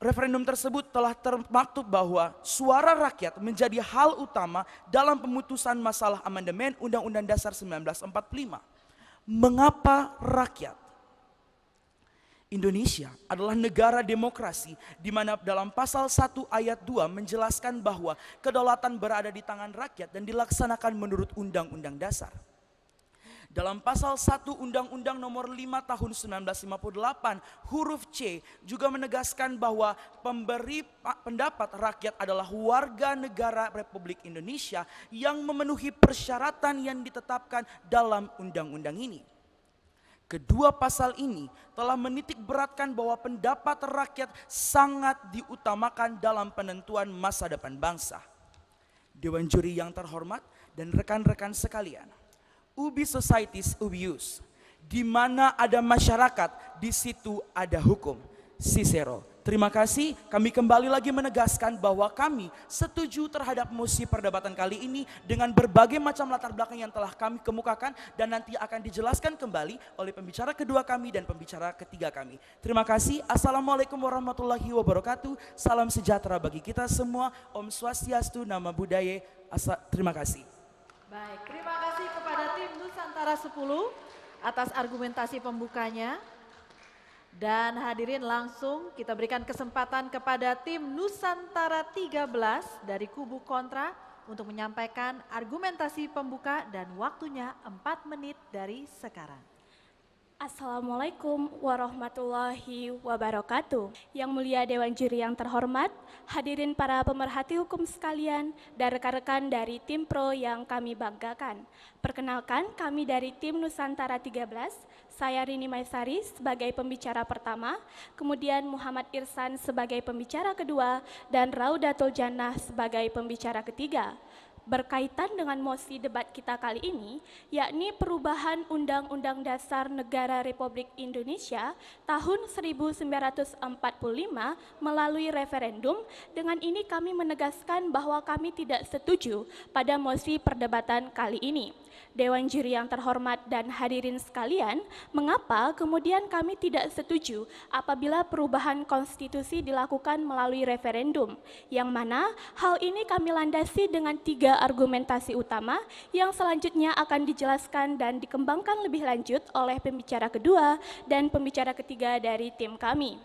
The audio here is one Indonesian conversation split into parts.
Referendum tersebut telah termaktub bahwa suara rakyat menjadi hal utama dalam pemutusan masalah amandemen Undang-Undang Dasar 1945. Mengapa rakyat? Indonesia adalah negara demokrasi di mana dalam pasal 1 ayat 2 menjelaskan bahwa kedaulatan berada di tangan rakyat dan dilaksanakan menurut Undang-Undang Dasar. Dalam pasal 1 Undang-Undang nomor 5 tahun 1958 huruf C juga menegaskan bahwa pemberi pendapat rakyat adalah warga negara Republik Indonesia yang memenuhi persyaratan yang ditetapkan dalam undang-undang ini. Kedua pasal ini telah menitik beratkan bahwa pendapat rakyat sangat diutamakan dalam penentuan masa depan bangsa. Dewan Juri yang terhormat dan rekan-rekan sekalian, Ubi Societies Ubius, di mana ada masyarakat, di situ ada hukum. Cicero. Terima kasih, kami kembali lagi menegaskan bahwa kami setuju terhadap mosi perdebatan kali ini dengan berbagai macam latar belakang yang telah kami kemukakan dan nanti akan dijelaskan kembali oleh pembicara kedua kami dan pembicara ketiga kami. Terima kasih, Assalamualaikum warahmatullahi wabarakatuh, salam sejahtera bagi kita semua, Om Swastiastu, Nama Budaya, terima kasih. Baik, terima kasih kepada tim Nusantara 10 atas argumentasi pembukanya. Dan hadirin langsung kita berikan kesempatan kepada tim Nusantara 13 dari kubu kontra untuk menyampaikan argumentasi pembuka dan waktunya 4 menit dari sekarang. Assalamualaikum warahmatullahi wabarakatuh. Yang mulia Dewan Juri yang terhormat, hadirin para pemerhati hukum sekalian, dan rekan-rekan dari tim pro yang kami banggakan. Perkenalkan, kami dari tim Nusantara 13, saya Rini Maisari sebagai pembicara pertama, kemudian Muhammad Irsan sebagai pembicara kedua, dan Raudatul Jannah sebagai pembicara ketiga. Berkaitan dengan mosi debat kita kali ini, yakni perubahan Undang-Undang Dasar Negara Republik Indonesia tahun 1945 melalui referendum. Dengan ini kami menegaskan bahwa kami tidak setuju pada mosi perdebatan kali ini. Dewan Juri yang terhormat dan hadirin sekalian, mengapa kemudian kami tidak setuju apabila perubahan konstitusi dilakukan melalui referendum, yang mana hal ini kami landasi dengan 3 argumentasi utama yang selanjutnya akan dijelaskan dan dikembangkan lebih lanjut oleh pembicara kedua dan pembicara ketiga dari tim kami.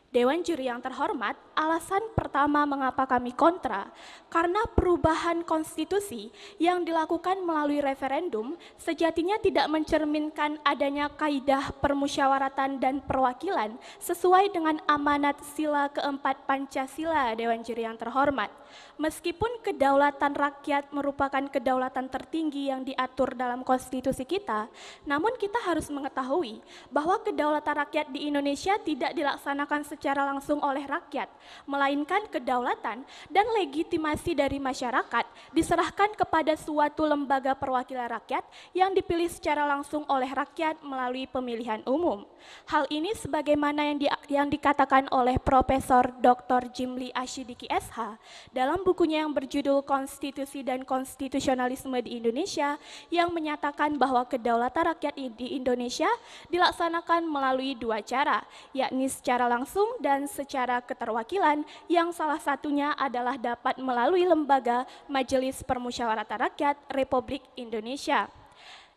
Dewan Juri yang terhormat, alasan pertama mengapa kami kontra, karena perubahan konstitusi yang dilakukan melalui referendum sejatinya tidak mencerminkan adanya kaidah permusyawaratan dan perwakilan sesuai dengan amanat sila keempat Pancasila. Dewan Juri yang terhormat, meskipun kedaulatan rakyat merupakan kedaulatan tertinggi yang diatur dalam konstitusi kita, namun kita harus mengetahui bahwa kedaulatan rakyat di Indonesia tidak dilaksanakan secara langsung oleh rakyat, melainkan kedaulatan dan legitimasi dari masyarakat diserahkan kepada suatu lembaga perwakilan rakyat yang dipilih secara langsung oleh rakyat melalui pemilihan umum. Hal ini sebagaimana yang dikatakan oleh Profesor Dr. Jimli Asyidiki SH dalam bukunya yang berjudul Konstitusi dan Konstitusionalisme di Indonesia, yang menyatakan bahwa kedaulatan rakyat di Indonesia dilaksanakan melalui 2 cara, yakni secara langsung dan secara keterwakilan, yang salah satunya adalah dapat melalui lembaga Majelis Permusyawaratan Rakyat Republik Indonesia.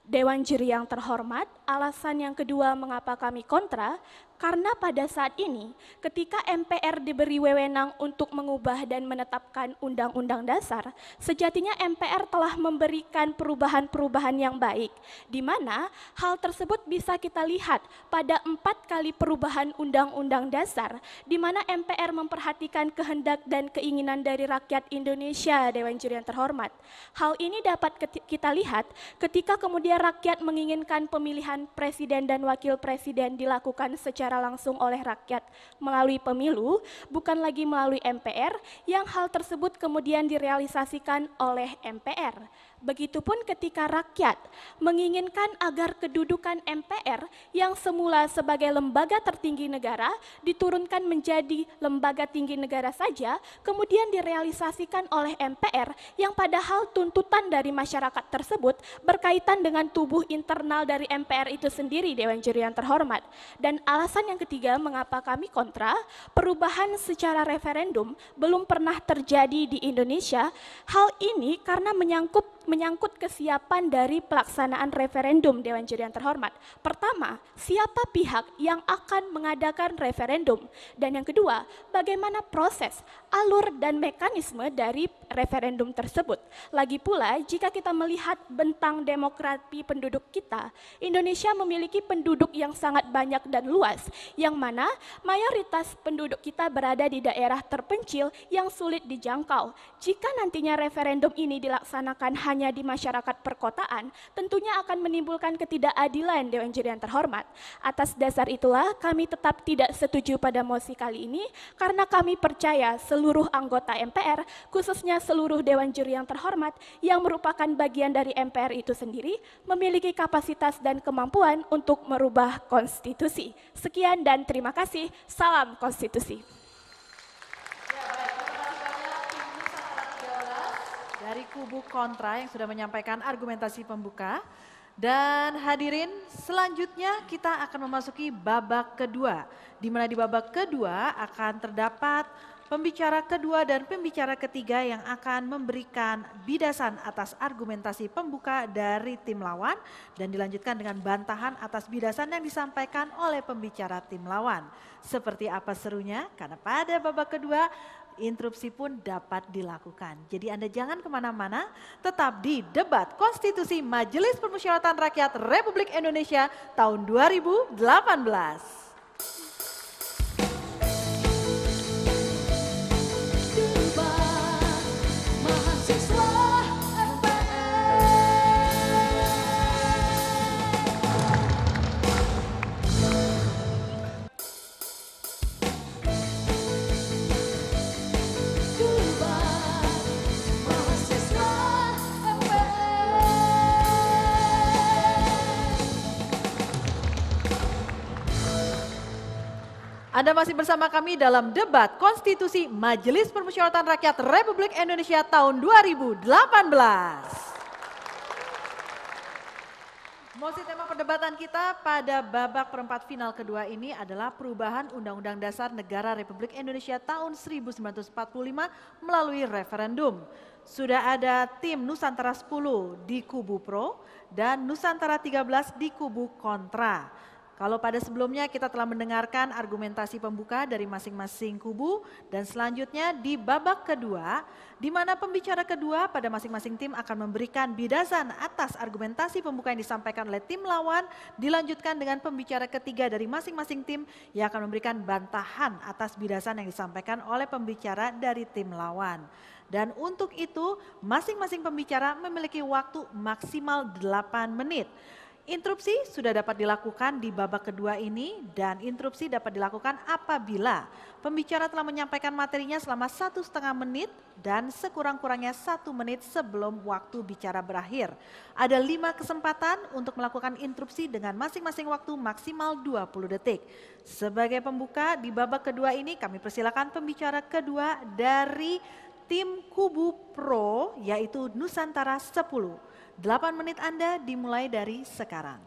Dewan Juri yang terhormat, alasan yang kedua mengapa kami kontra, karena pada saat ini ketika MPR diberi wewenang untuk mengubah dan menetapkan Undang-Undang Dasar, sejatinya MPR telah memberikan perubahan-perubahan yang baik, di mana hal tersebut bisa kita lihat pada 4 kali perubahan Undang-Undang Dasar, di mana MPR memperhatikan kehendak dan keinginan dari rakyat Indonesia. Dewan Juri yang terhormat, hal ini dapat kita lihat ketika kemudian rakyat menginginkan pemilihan presiden dan wakil presiden dilakukan secara langsung oleh rakyat melalui pemilu, bukan lagi melalui MPR, yang hal tersebut kemudian direalisasikan oleh MPR. Begitupun ketika rakyat menginginkan agar kedudukan MPR yang semula sebagai lembaga tertinggi negara diturunkan menjadi lembaga tinggi negara saja, kemudian direalisasikan oleh MPR, yang padahal tuntutan dari masyarakat tersebut berkaitan dengan tubuh internal dari MPR itu sendiri. Dewan Juri yang terhormat, dan alasan Alasan yang ketiga mengapa kami kontra, perubahan secara referendum belum pernah terjadi di Indonesia. Hal ini karena menyangkut kesiapan dari pelaksanaan referendum Dewan Juri yang terhormat. Pertama, siapa pihak yang akan mengadakan referendum? Dan yang kedua, bagaimana proses, alur, dan mekanisme dari referendum tersebut? Lagi pula, jika kita melihat bentang demografi penduduk kita, Indonesia memiliki penduduk yang sangat banyak dan luas, yang mana mayoritas penduduk kita berada di daerah terpencil yang sulit dijangkau. Jika nantinya referendum ini dilaksanakan hanya di masyarakat perkotaan, tentunya akan menimbulkan ketidakadilan Dewan Juri yang terhormat. Atas dasar itulah kami tetap tidak setuju pada mosi kali ini, karena kami percaya seluruh anggota MPR, khususnya seluruh Dewan Juri yang terhormat, yang merupakan bagian dari MPR itu sendiri, memiliki kapasitas dan kemampuan untuk merubah konstitusi. Sekian dan terima kasih. Salam konstitusi. Dari kubu kontra yang sudah menyampaikan argumentasi pembuka. Dan hadirin, selanjutnya kita akan memasuki babak kedua, di mana di babak kedua akan terdapat pembicara kedua dan pembicara ketiga yang akan memberikan bidasan atas argumentasi pembuka dari tim lawan dan dilanjutkan dengan bantahan atas bidasan yang disampaikan oleh pembicara tim lawan. Seperti apa serunya? Karena pada babak kedua interupsi pun dapat dilakukan. Jadi Anda jangan kemana-mana, tetap di debat konstitusi Majelis Permusyawaratan Rakyat Republik Indonesia tahun 2018. Anda masih bersama kami dalam debat konstitusi Majelis Permusyawaratan Rakyat Republik Indonesia tahun 2018. Mosi tema perdebatan kita pada babak perempat final kedua ini adalah perubahan Undang-Undang Dasar Negara Republik Indonesia tahun 1945 melalui referendum. Sudah ada tim Nusantara 10 di kubu pro dan Nusantara 13 di kubu kontra. Kalau pada sebelumnya kita telah mendengarkan argumentasi pembuka dari masing-masing kubu dan selanjutnya di babak kedua di mana pembicara kedua pada masing-masing tim akan memberikan bidasan atas argumentasi pembuka yang disampaikan oleh tim lawan, dilanjutkan dengan pembicara ketiga dari masing-masing tim yang akan memberikan bantahan atas bidasan yang disampaikan oleh pembicara dari tim lawan. Dan untuk itu masing-masing pembicara memiliki waktu maksimal 8 menit. Interupsi sudah dapat dilakukan di babak kedua ini dan interupsi dapat dilakukan apabila pembicara telah menyampaikan materinya selama 1,5 menit dan sekurang-kurangnya 1 menit sebelum waktu bicara berakhir. Ada 5 kesempatan untuk melakukan interupsi dengan masing-masing waktu maksimal 20 detik. Sebagai pembuka di babak kedua ini kami persilakan pembicara kedua dari tim kubu pro yaitu Nusantara 10. 8 menit Anda dimulai dari sekarang.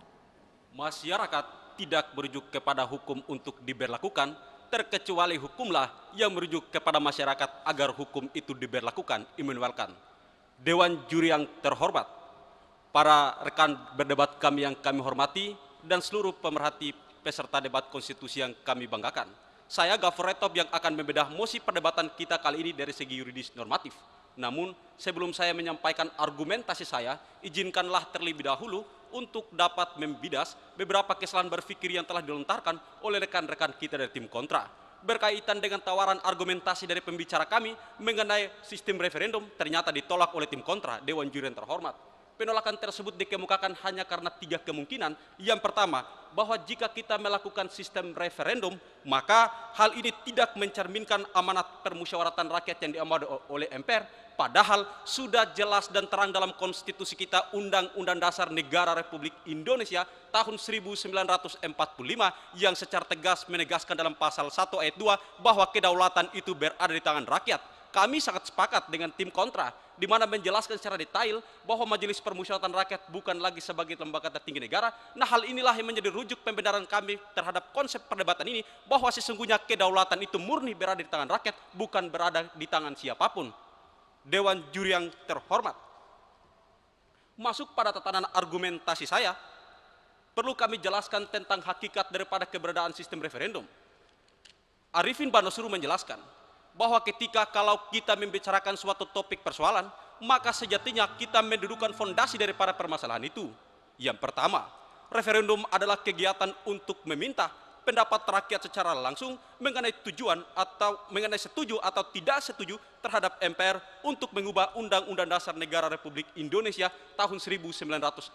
Masyarakat tidak merujuk kepada hukum untuk diberlakukan, terkecuali hukumlah yang merujuk kepada masyarakat agar hukum itu diberlakukan. Immanuelkan. Dewan Juri yang terhormat, para rekan berdebat kami yang kami hormati, dan seluruh pemerhati peserta debat konstitusi yang kami banggakan. Saya Gafur Retop yang akan membedah mosi perdebatan kita kali ini dari segi yuridis normatif. Namun sebelum saya menyampaikan argumentasi saya, izinkanlah terlebih dahulu untuk dapat membidas beberapa kesalahan berpikir yang telah dilontarkan oleh rekan-rekan kita dari tim kontra. Berkaitan dengan tawaran argumentasi dari pembicara kami mengenai sistem referendum ternyata ditolak oleh tim kontra, Dewan Juri yang terhormat. Penolakan tersebut dikemukakan hanya karena 3 kemungkinan. Yang pertama, bahwa jika kita melakukan sistem referendum, maka hal ini tidak mencerminkan amanat permusyawaratan rakyat yang diamanat oleh MPR. Padahal sudah jelas dan terang dalam konstitusi kita Undang-Undang Dasar Negara Republik Indonesia tahun 1945 yang secara tegas menegaskan dalam pasal 1 ayat 2 bahwa kedaulatan itu berada di tangan rakyat. kami sangat sepakat dengan tim kontra, di mana menjelaskan secara detail bahwa Majelis Permusyawaratan Rakyat bukan lagi sebagai lembaga tertinggi negara. Nah, hal inilah yang menjadi rujuk pembenaran kami terhadap konsep perdebatan ini, bahwa sesungguhnya kedaulatan itu murni berada di tangan rakyat, bukan berada di tangan siapapun. Dewan juri yang terhormat, masuk pada tatanan argumentasi saya, perlu kami jelaskan tentang hakikat daripada keberadaan sistem referendum. Arifin Banosuru menjelaskan bahwa ketika kalau kita membicarakan suatu topik persoalan, maka sejatinya kita mendudukan fondasi daripada permasalahan itu. Yang pertama, referendum adalah kegiatan untuk meminta pendapat rakyat secara langsung mengenai tujuan atau mengenai setuju atau tidak setuju terhadap MPR untuk mengubah Undang-Undang Dasar Negara Republik Indonesia tahun 1945.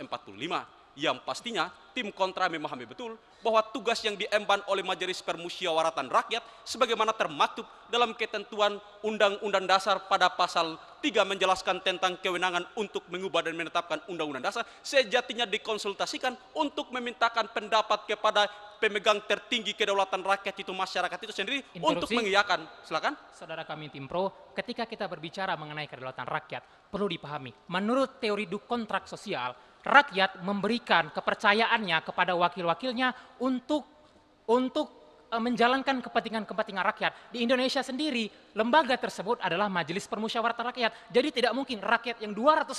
Yang pastinya tim kontra memahami betul bahwa tugas yang diemban oleh Majelis Permusyawaratan Rakyat sebagaimana termaktub dalam ketentuan Undang-Undang Dasar pada pasal 3 menjelaskan tentang kewenangan untuk mengubah dan menetapkan Undang-Undang Dasar, sejatinya dikonsultasikan untuk memintakan pendapat kepada pemegang tertinggi kedaulatan rakyat itu masyarakat itu sendiri. Interupsi. Untuk mengiyakan. Silakan. Saudara kami tim pro, ketika kita berbicara mengenai kedaulatan rakyat, perlu dipahami, menurut teori duk kontrak sosial, rakyat memberikan kepercayaannya kepada wakil-wakilnya untuk menjalankan kepentingan-kepentingan rakyat. Di Indonesia sendiri, lembaga tersebut adalah Majelis Permusyawaratan Rakyat. Jadi tidak mungkin rakyat yang 265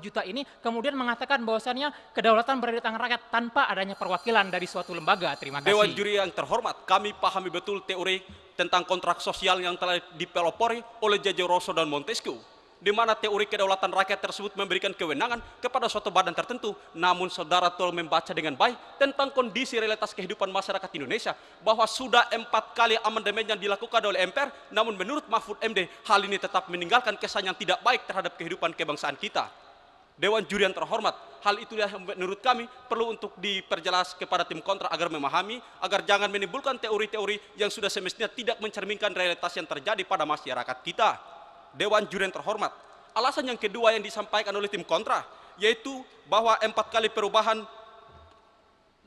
juta ini kemudian mengatakan bahwasannya kedaulatan berada di tangan rakyat tanpa adanya perwakilan dari suatu lembaga. Terima kasih. Dewan juri yang terhormat, kami pahami betul teori tentang kontrak sosial yang telah dipelopori oleh J.J. Rousseau dan Montesquieu, di mana teori kedaulatan rakyat tersebut memberikan kewenangan kepada suatu badan tertentu. Namun saudara tolong membaca dengan baik tentang kondisi realitas kehidupan masyarakat Indonesia, bahwa sudah 4 kali amandemen yang dilakukan oleh MPR, namun menurut Mahfud MD, hal ini tetap meninggalkan kesan yang tidak baik terhadap kehidupan kebangsaan kita. Dewan juri yang terhormat, hal itulah yang menurut kami perlu untuk diperjelas kepada tim kontra agar memahami, agar jangan menimbulkan teori-teori yang sudah semestinya tidak mencerminkan realitas yang terjadi pada masyarakat kita. Dewan juri yang terhormat, alasan yang kedua yang disampaikan oleh tim kontra, yaitu bahwa 4 kali perubahan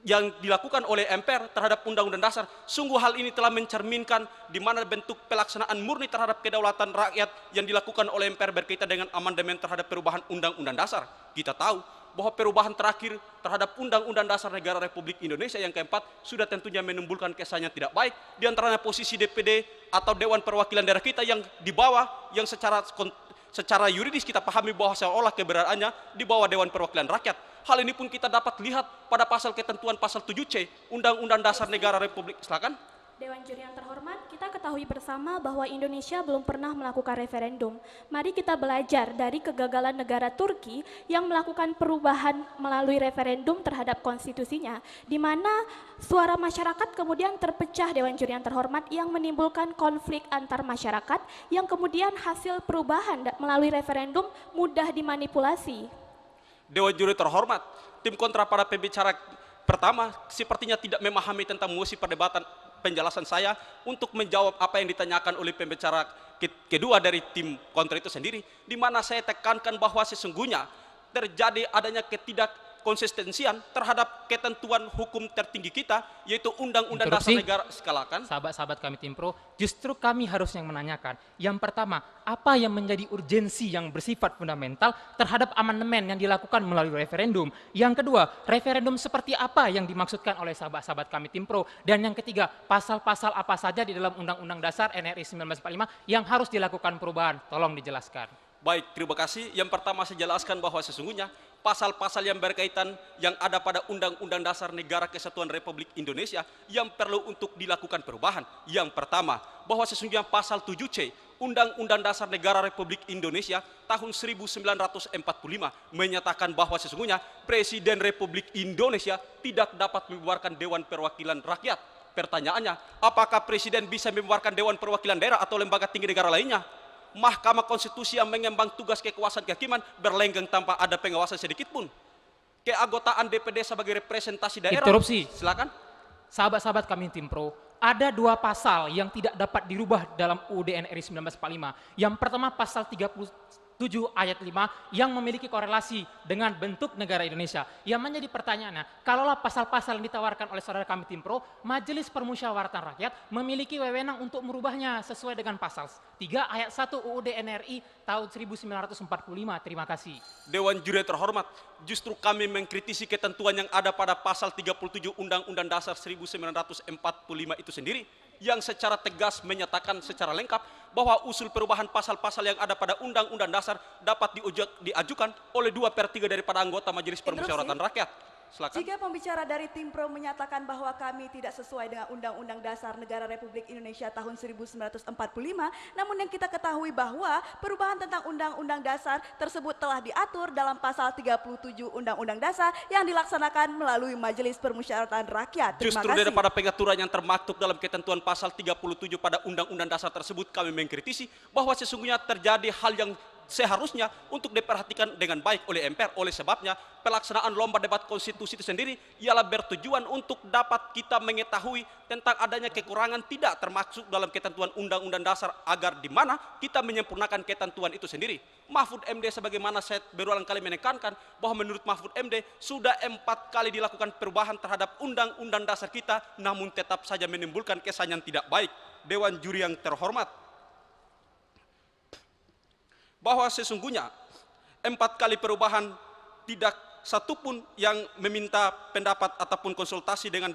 yang dilakukan oleh MPR terhadap Undang-Undang Dasar, sungguh hal ini telah mencerminkan di mana bentuk pelaksanaan murni terhadap kedaulatan rakyat yang dilakukan oleh MPR berkaitan dengan amandemen terhadap perubahan Undang-Undang Dasar. Kita tahu bahwa perubahan terakhir terhadap Undang-Undang Dasar Negara Republik Indonesia yang keempat sudah tentunya menimbulkan kesan yang tidak baik, di antaranya posisi DPD atau Dewan Perwakilan Daerah kita yang di bawah, yang secara yuridis kita pahami bahwa seolah keberadaannya di bawah Dewan Perwakilan Rakyat. Hal ini pun kita dapat lihat pada pasal ketentuan pasal 7C Undang-Undang Dasar Negara Republik. Silakan. Dewan juri yang terhormat, kita ketahui bersama bahwa Indonesia belum pernah melakukan referendum. Mari kita belajar dari kegagalan negara Turki yang melakukan perubahan melalui referendum terhadap konstitusinya, di mana suara masyarakat kemudian terpecah. Dewan juri yang terhormat, yang menimbulkan konflik antar masyarakat, yang kemudian hasil perubahan melalui referendum mudah dimanipulasi. Dewan juri terhormat, tim kontra pada pembicara pertama sepertinya tidak memahami tentang musi perdebatan penjelasan saya untuk menjawab apa yang ditanyakan oleh pembicara kedua dari tim kontra itu sendiri, di mana saya tekankan bahwa sesungguhnya terjadi adanya ketidakkonsistensian terhadap ketentuan hukum tertinggi kita, yaitu Undang-Undang Dasar Negara. Skalakan. Sahabat-sahabat kami tim pro, justru kami harus yang menanyakan. Yang pertama, apa yang menjadi urgensi yang bersifat fundamental terhadap amandemen yang dilakukan melalui referendum? Yang kedua, referendum seperti apa yang dimaksudkan oleh sahabat-sahabat kami tim pro? Dan yang ketiga, pasal-pasal apa saja di dalam Undang-Undang Dasar NRI 1945 yang harus dilakukan perubahan? Tolong dijelaskan. Baik, terima kasih. Yang pertama saya jelaskan bahwa sesungguhnya pasal-pasal yang berkaitan yang ada pada Undang-Undang Dasar Negara Kesatuan Republik Indonesia yang perlu untuk dilakukan perubahan. Yang pertama, bahwa sesungguhnya pasal 7C Undang-Undang Dasar Negara Republik Indonesia tahun 1945 menyatakan bahwa sesungguhnya Presiden Republik Indonesia tidak dapat membubarkan Dewan Perwakilan Rakyat. Pertanyaannya, apakah Presiden bisa membubarkan Dewan Perwakilan Daerah atau lembaga tinggi negara lainnya? Mahkamah Konstitusi yang mengembang tugas kekuasaan kehakiman berlenggeng tanpa ada pengawasan sedikit pun. Keanggotaan DPD sebagai representasi daerah. Interupsi. Silakan. Sahabat-sahabat kami tim pro, ada 2 pasal yang tidak dapat dirubah dalam UUD NRI 1945. Yang pertama pasal 37 7 ayat 5 yang memiliki korelasi dengan bentuk negara Indonesia. Yang menjadi pertanyaannya, kalaulah pasal-pasal yang ditawarkan oleh saudara kami Tim Pro, Majelis Permusyawaratan Rakyat memiliki wewenang untuk merubahnya sesuai dengan pasal 3 ayat 1 UUD NRI tahun 1945. Terima kasih. Dewan Juri yang terhormat, justru kami mengkritisi ketentuan yang ada pada pasal 37 Undang-Undang Dasar 1945 itu sendiri, yang secara tegas menyatakan secara lengkap bahwa usul perubahan pasal-pasal yang ada pada Undang-Undang Dasar dapat diajukan oleh 2/3 daripada anggota Majelis Permusyawaratan Rakyat. Silakan. Jika pembicara dari Tim Pro menyatakan bahwa kami tidak sesuai dengan Undang-Undang Dasar Negara Republik Indonesia tahun 1945, namun yang kita ketahui bahwa perubahan tentang Undang-Undang Dasar tersebut telah diatur dalam pasal 37 Undang-Undang Dasar yang dilaksanakan melalui Majelis Permusyawaratan Rakyat. Terima Justru kasih. daripada pengaturan yang termaktub dalam ketentuan pasal 37 pada Undang-Undang Dasar tersebut, kami mengkritisi bahwa sesungguhnya terjadi hal yang seharusnya untuk diperhatikan dengan baik oleh MPR. Oleh sebabnya pelaksanaan lomba debat konstitusi itu sendiri ialah bertujuan untuk dapat kita mengetahui tentang adanya kekurangan tidak termasuk dalam ketentuan Undang-Undang Dasar, agar di mana kita menyempurnakan ketentuan itu sendiri. Mahfud MD, sebagaimana saya berulang kali menekankan bahwa menurut Mahfud MD sudah 4 kali dilakukan perubahan terhadap Undang-Undang Dasar kita, namun tetap saja menimbulkan kesan yang tidak baik. Dewan Juri yang terhormat, bahwa sesungguhnya 4 kali perubahan tidak satupun yang meminta pendapat ataupun konsultasi dengan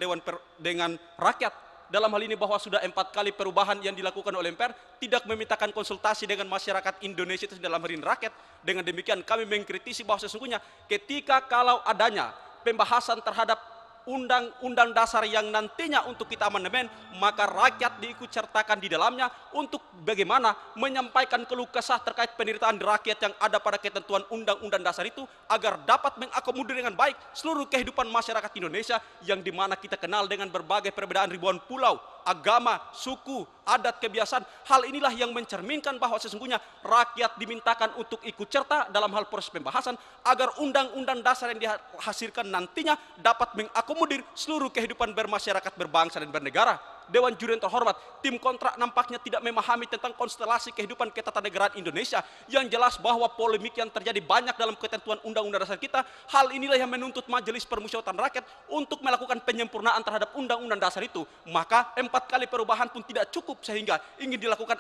dengan rakyat. Dalam hal ini bahwa sudah 4 kali perubahan yang dilakukan oleh MPR tidak memintakan konsultasi dengan masyarakat Indonesia, itu dalam hal ini rakyat. Dengan demikian kami mengkritisi bahwa sesungguhnya ketika kalau adanya pembahasan terhadap Undang-Undang Dasar yang nantinya untuk kita amandemen, maka rakyat diikut sertakan di dalamnya untuk bagaimana menyampaikan keluh kesah terkait penderitaan rakyat yang ada pada ketentuan Undang-Undang Dasar itu, agar dapat mengakomodir dengan baik seluruh kehidupan masyarakat Indonesia yang dimana kita kenal dengan berbagai perbedaan ribuan pulau, agama, suku, adat, kebiasaan. Hal inilah yang mencerminkan bahwa sesungguhnya rakyat dimintakan untuk ikut serta dalam hal proses pembahasan, agar Undang-Undang Dasar yang dihasilkan nantinya dapat mengakomodir seluruh kehidupan bermasyarakat, berbangsa dan bernegara. Dewan Juri yang terhormat, tim kontrak nampaknya tidak memahami tentang konstelasi kehidupan ketatanegaraan Indonesia. Yang jelas bahwa polemik yang terjadi banyak dalam ketentuan Undang-Undang Dasar kita. Hal inilah yang menuntut Majelis Permusyawaratan Rakyat untuk melakukan penyempurnaan terhadap Undang-Undang Dasar itu. Maka 4 kali perubahan pun tidak cukup, sehingga ingin dilakukan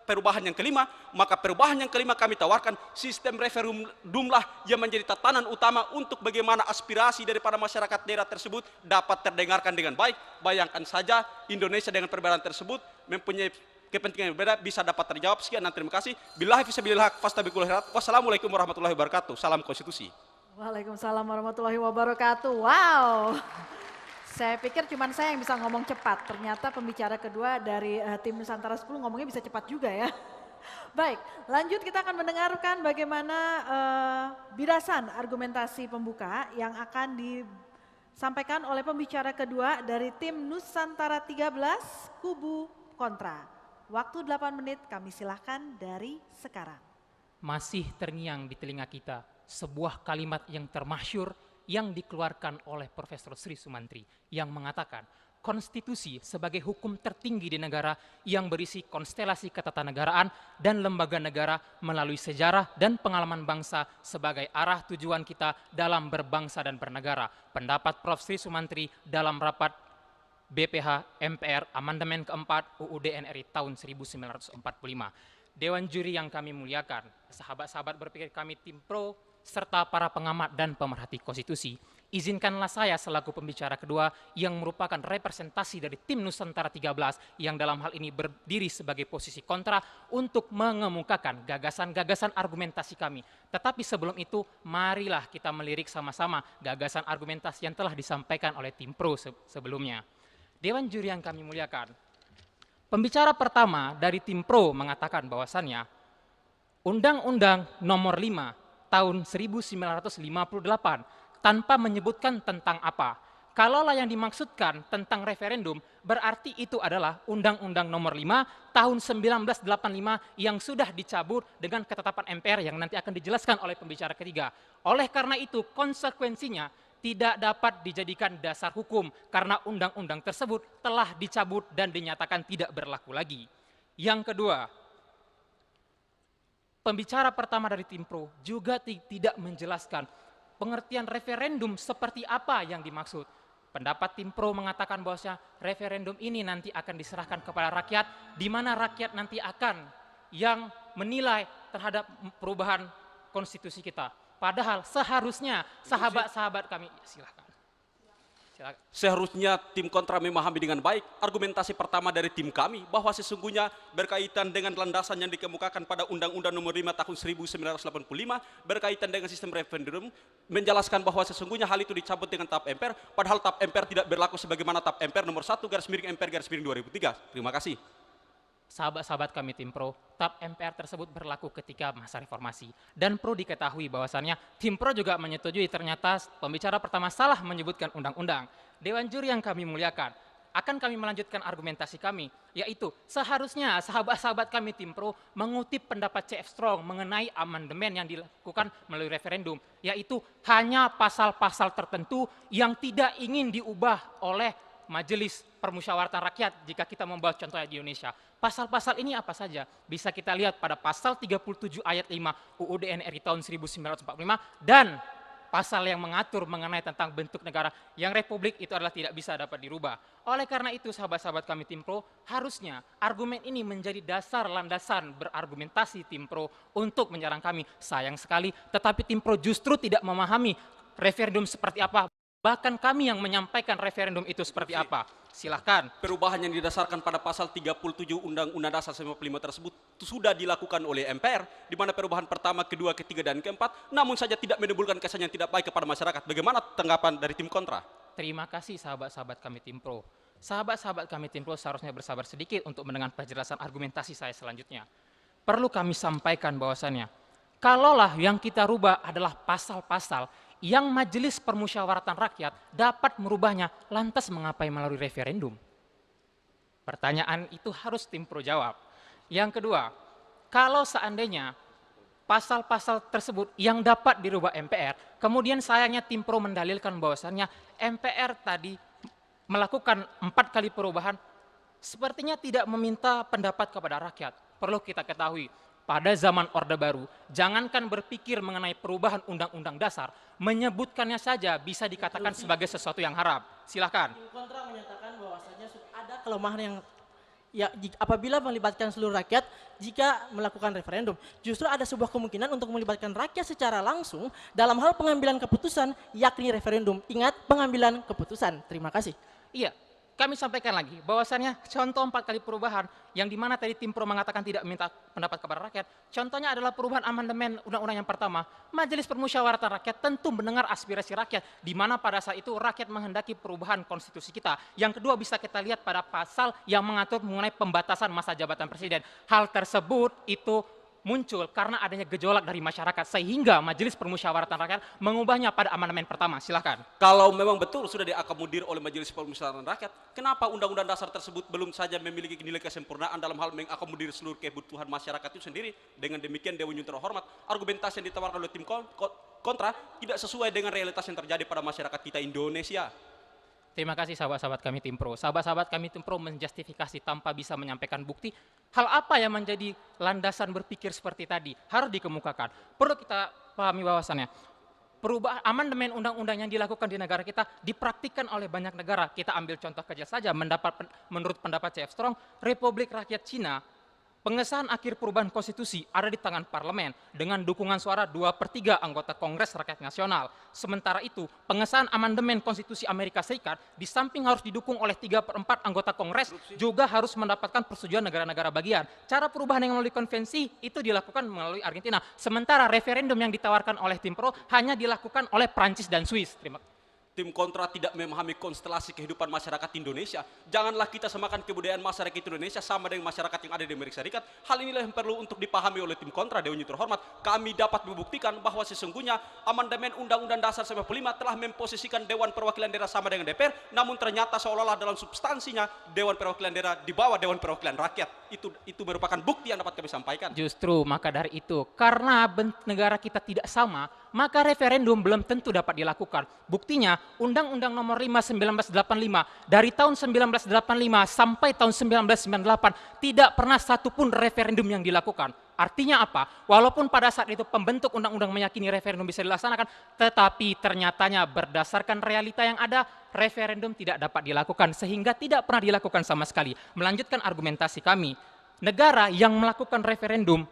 perubahan yang kelima. Maka perubahan yang kelima kami tawarkan sistem referendumlah yang menjadi tatanan utama untuk bagaimana aspirasi daripada masyarakat daerah tersebut dapat terdengarkan dengan baik. Bayangkan saja Indonesia dengan perbedaan tersebut mempunyai kepentingan yang berbeda bisa dapat terjawab. Sekian dan terima kasih. Billahi fisabilillah, fastabiqul khairat. Wassalamualaikum warahmatullahi wabarakatuh. Salam konstitusi. Waalaikumsalam warahmatullahi wabarakatuh. Wow. Saya pikir cuma saya yang bisa ngomong cepat, ternyata pembicara kedua dari tim Nusantara 10 ngomongnya bisa cepat juga ya. Baik, lanjut kita akan mendengarkan bagaimana birasan argumentasi pembuka yang akan disampaikan oleh pembicara kedua dari tim Nusantara 13 kubu kontra. Waktu 8 menit, kami silahkan dari sekarang. Masih terngiang di telinga kita sebuah kalimat yang termasyhur yang dikeluarkan oleh Profesor Sri Sumantri yang mengatakan konstitusi sebagai hukum tertinggi di negara yang berisi konstelasi ketatanegaraan dan lembaga negara melalui sejarah dan pengalaman bangsa sebagai arah tujuan kita dalam berbangsa dan bernegara. Pendapat Prof. Sri Sumantri dalam rapat BPH MPR Amandemen keempat UUD NRI tahun 1945. Dewan Juri yang kami muliakan, sahabat-sahabat berpikir kami Tim Pro, serta para pengamat dan pemerhati konstitusi, izinkanlah saya selaku pembicara kedua yang merupakan representasi dari tim Nusantara 13 yang dalam hal ini berdiri sebagai posisi kontra untuk mengemukakan gagasan-gagasan argumentasi kami. Tetapi sebelum itu, marilah kita melirik sama-sama gagasan argumentasi yang telah disampaikan oleh Tim Pro sebelumnya. Dewan Juri yang kami muliakan, pembicara pertama dari Tim Pro mengatakan bahwasannya Undang-Undang Nomor 5 tahun 1958 tanpa menyebutkan tentang apa. Kalaulah yang dimaksudkan tentang referendum, berarti itu adalah Undang-Undang Nomor 5 tahun 1985 yang sudah dicabut dengan ketetapan MPR yang nanti akan dijelaskan oleh pembicara ketiga. Oleh karena itu, konsekuensinya tidak dapat dijadikan dasar hukum karena undang-undang tersebut telah dicabut dan dinyatakan tidak berlaku lagi. Yang kedua, pembicara pertama dari tim pro juga tidak menjelaskan pengertian referendum seperti apa yang dimaksud. Pendapat tim pro mengatakan bahwa referendum ini nanti akan diserahkan kepada rakyat, di mana rakyat nanti akan yang menilai terhadap perubahan konstitusi kita. Padahal seharusnya sahabat-sahabat kami, silakan. Seharusnya tim kontra memahami dengan baik argumentasi pertama dari tim kami bahwa sesungguhnya berkaitan dengan landasan yang dikemukakan pada Undang-Undang Nomor 5 Tahun 1985 berkaitan dengan sistem referendum, menjelaskan bahwa sesungguhnya hal itu dicabut dengan tap MPR, padahal tap MPR tidak berlaku sebagaimana tap MPR nomor 1/MPR/2003. Terima kasih. Sahabat-sahabat kami tim pro, tap MPR tersebut berlaku ketika masa reformasi. Dan perlu diketahui bahwasannya tim pro juga menyetujui ternyata pembicara pertama salah menyebutkan undang-undang. Dewan juri yang kami muliakan, akan kami melanjutkan argumentasi kami, yaitu seharusnya sahabat-sahabat kami tim pro mengutip pendapat CF Strong mengenai amandemen yang dilakukan melalui referendum, yaitu hanya pasal-pasal tertentu yang tidak ingin diubah oleh Majelis Permusyawaratan Rakyat jika kita membawa contohnya di Indonesia. Pasal-pasal ini apa saja? Bisa kita lihat pada pasal 37 ayat 5 UUD NRI tahun 1945 dan pasal yang mengatur mengenai tentang bentuk negara yang republik itu adalah tidak bisa dapat dirubah. Oleh karena itu sahabat-sahabat kami tim pro, harusnya argumen ini menjadi dasar landasan berargumentasi tim pro untuk menyerang kami. Sayang sekali, tetapi tim pro justru tidak memahami referendum seperti apa. Bahkan kami yang menyampaikan referendum itu seperti apa. Silahkan. Perubahan yang didasarkan pada pasal 37 Undang-Undang Dasar 1945 tersebut sudah dilakukan oleh MPR, di mana perubahan pertama, kedua, ketiga, dan keempat, namun saja tidak menimbulkan kesan yang tidak baik kepada masyarakat. Bagaimana tanggapan dari tim kontra? Terima kasih sahabat-sahabat kami tim pro. Sahabat-sahabat kami tim pro seharusnya bersabar sedikit untuk mendengar penjelasan argumentasi saya selanjutnya. Perlu kami sampaikan bahwasannya, kalaulah yang kita rubah adalah pasal-pasal yang Majelis Permusyawaratan Rakyat dapat merubahnya, lantas mengapai melalui referendum? Pertanyaan itu harus tim pro jawab. Yang kedua, kalau seandainya pasal-pasal tersebut yang dapat dirubah MPR, kemudian sayangnya tim pro mendalilkan bahwasannya MPR tadi melakukan 4 kali perubahan, sepertinya tidak meminta pendapat kepada rakyat. Perlu kita ketahui, pada zaman Orde Baru, jangankan berpikir mengenai perubahan Undang-Undang Dasar, menyebutkannya saja bisa dikatakan sebagai sesuatu yang haram. Silakan. Kontra menyatakan bahwasanya ada kelemahan yang apabila melibatkan seluruh rakyat jika melakukan referendum. Justru ada sebuah kemungkinan untuk melibatkan rakyat secara langsung dalam hal pengambilan keputusan, yakni referendum. Ingat, pengambilan keputusan. Terima kasih. Iya. Kami sampaikan lagi bahwasannya contoh 4 kali perubahan yang dimana tadi tim pro mengatakan tidak minta pendapat kepada rakyat. Contohnya adalah perubahan amandemen undang-undang yang pertama. Majelis Permusyawaratan Rakyat tentu mendengar aspirasi rakyat, di mana pada saat itu rakyat menghendaki perubahan konstitusi kita. Yang kedua bisa kita lihat pada pasal yang mengatur mengenai pembatasan masa jabatan presiden. Hal tersebut itu muncul karena adanya gejolak dari masyarakat sehingga Majelis Permusyawaratan Rakyat mengubahnya pada amandemen pertama. Silakan. Kalau memang betul sudah diakomodir oleh Majelis Permusyawaratan Rakyat, kenapa Undang-Undang Dasar tersebut belum saja memiliki nilai kesempurnaan dalam hal mengakomodir seluruh kebutuhan masyarakat itu sendiri? Dengan demikian Dewan Juri terhormat, argumentasi yang ditawarkan oleh tim kontra tidak sesuai dengan realitas yang terjadi pada masyarakat kita Indonesia. Terima kasih sahabat-sahabat kami tim pro. Sahabat-sahabat kami tim pro menjustifikasi tanpa bisa menyampaikan bukti. Hal apa yang menjadi landasan berpikir seperti tadi harus dikemukakan. Perlu kita pahami bahwasannya perubahan amandemen undang-undang yang dilakukan di negara kita dipraktikkan oleh banyak negara. Kita ambil contoh kecil saja, menurut pendapat CF Strong, Republik Rakyat Cina, pengesahan akhir perubahan konstitusi ada di tangan parlemen dengan dukungan suara 2/3 anggota Kongres Rakyat Nasional. Sementara itu, pengesahan amandemen konstitusi Amerika Serikat di samping harus didukung oleh 3/4 anggota Kongres, juga harus mendapatkan persetujuan negara-negara bagian. Cara perubahan yang melalui konvensi itu dilakukan melalui Argentina. Sementara referendum yang ditawarkan oleh tim pro hanya dilakukan oleh Prancis dan Swiss. Terima kasih. Tim kontra tidak memahami konstelasi kehidupan masyarakat Indonesia. Janganlah kita samakan kebudayaan masyarakat Indonesia sama dengan masyarakat yang ada di Amerika Serikat. Hal inilah yang perlu untuk dipahami oleh tim kontra. Dewan Juri terhormat, kami dapat membuktikan bahwa sesungguhnya amandemen Undang-Undang Dasar 1945 telah memposisikan Dewan Perwakilan Daerah sama dengan DPR, namun ternyata seolah-olah dalam substansinya Dewan Perwakilan Daerah di bawah Dewan Perwakilan Rakyat. Itu merupakan bukti yang dapat kami sampaikan. Justru maka dari itu, karena negara kita tidak sama, maka referendum belum tentu dapat dilakukan. Buktinya, Undang-Undang Nomor 5 1985 dari tahun 1985 sampai tahun 1998 tidak pernah satupun referendum yang dilakukan. Artinya apa? Walaupun pada saat itu pembentuk undang-undang meyakini referendum bisa dilaksanakan, tetapi ternyatanya berdasarkan realita yang ada, referendum tidak dapat dilakukan sehingga tidak pernah dilakukan sama sekali. Melanjutkan argumentasi kami, negara yang melakukan referendum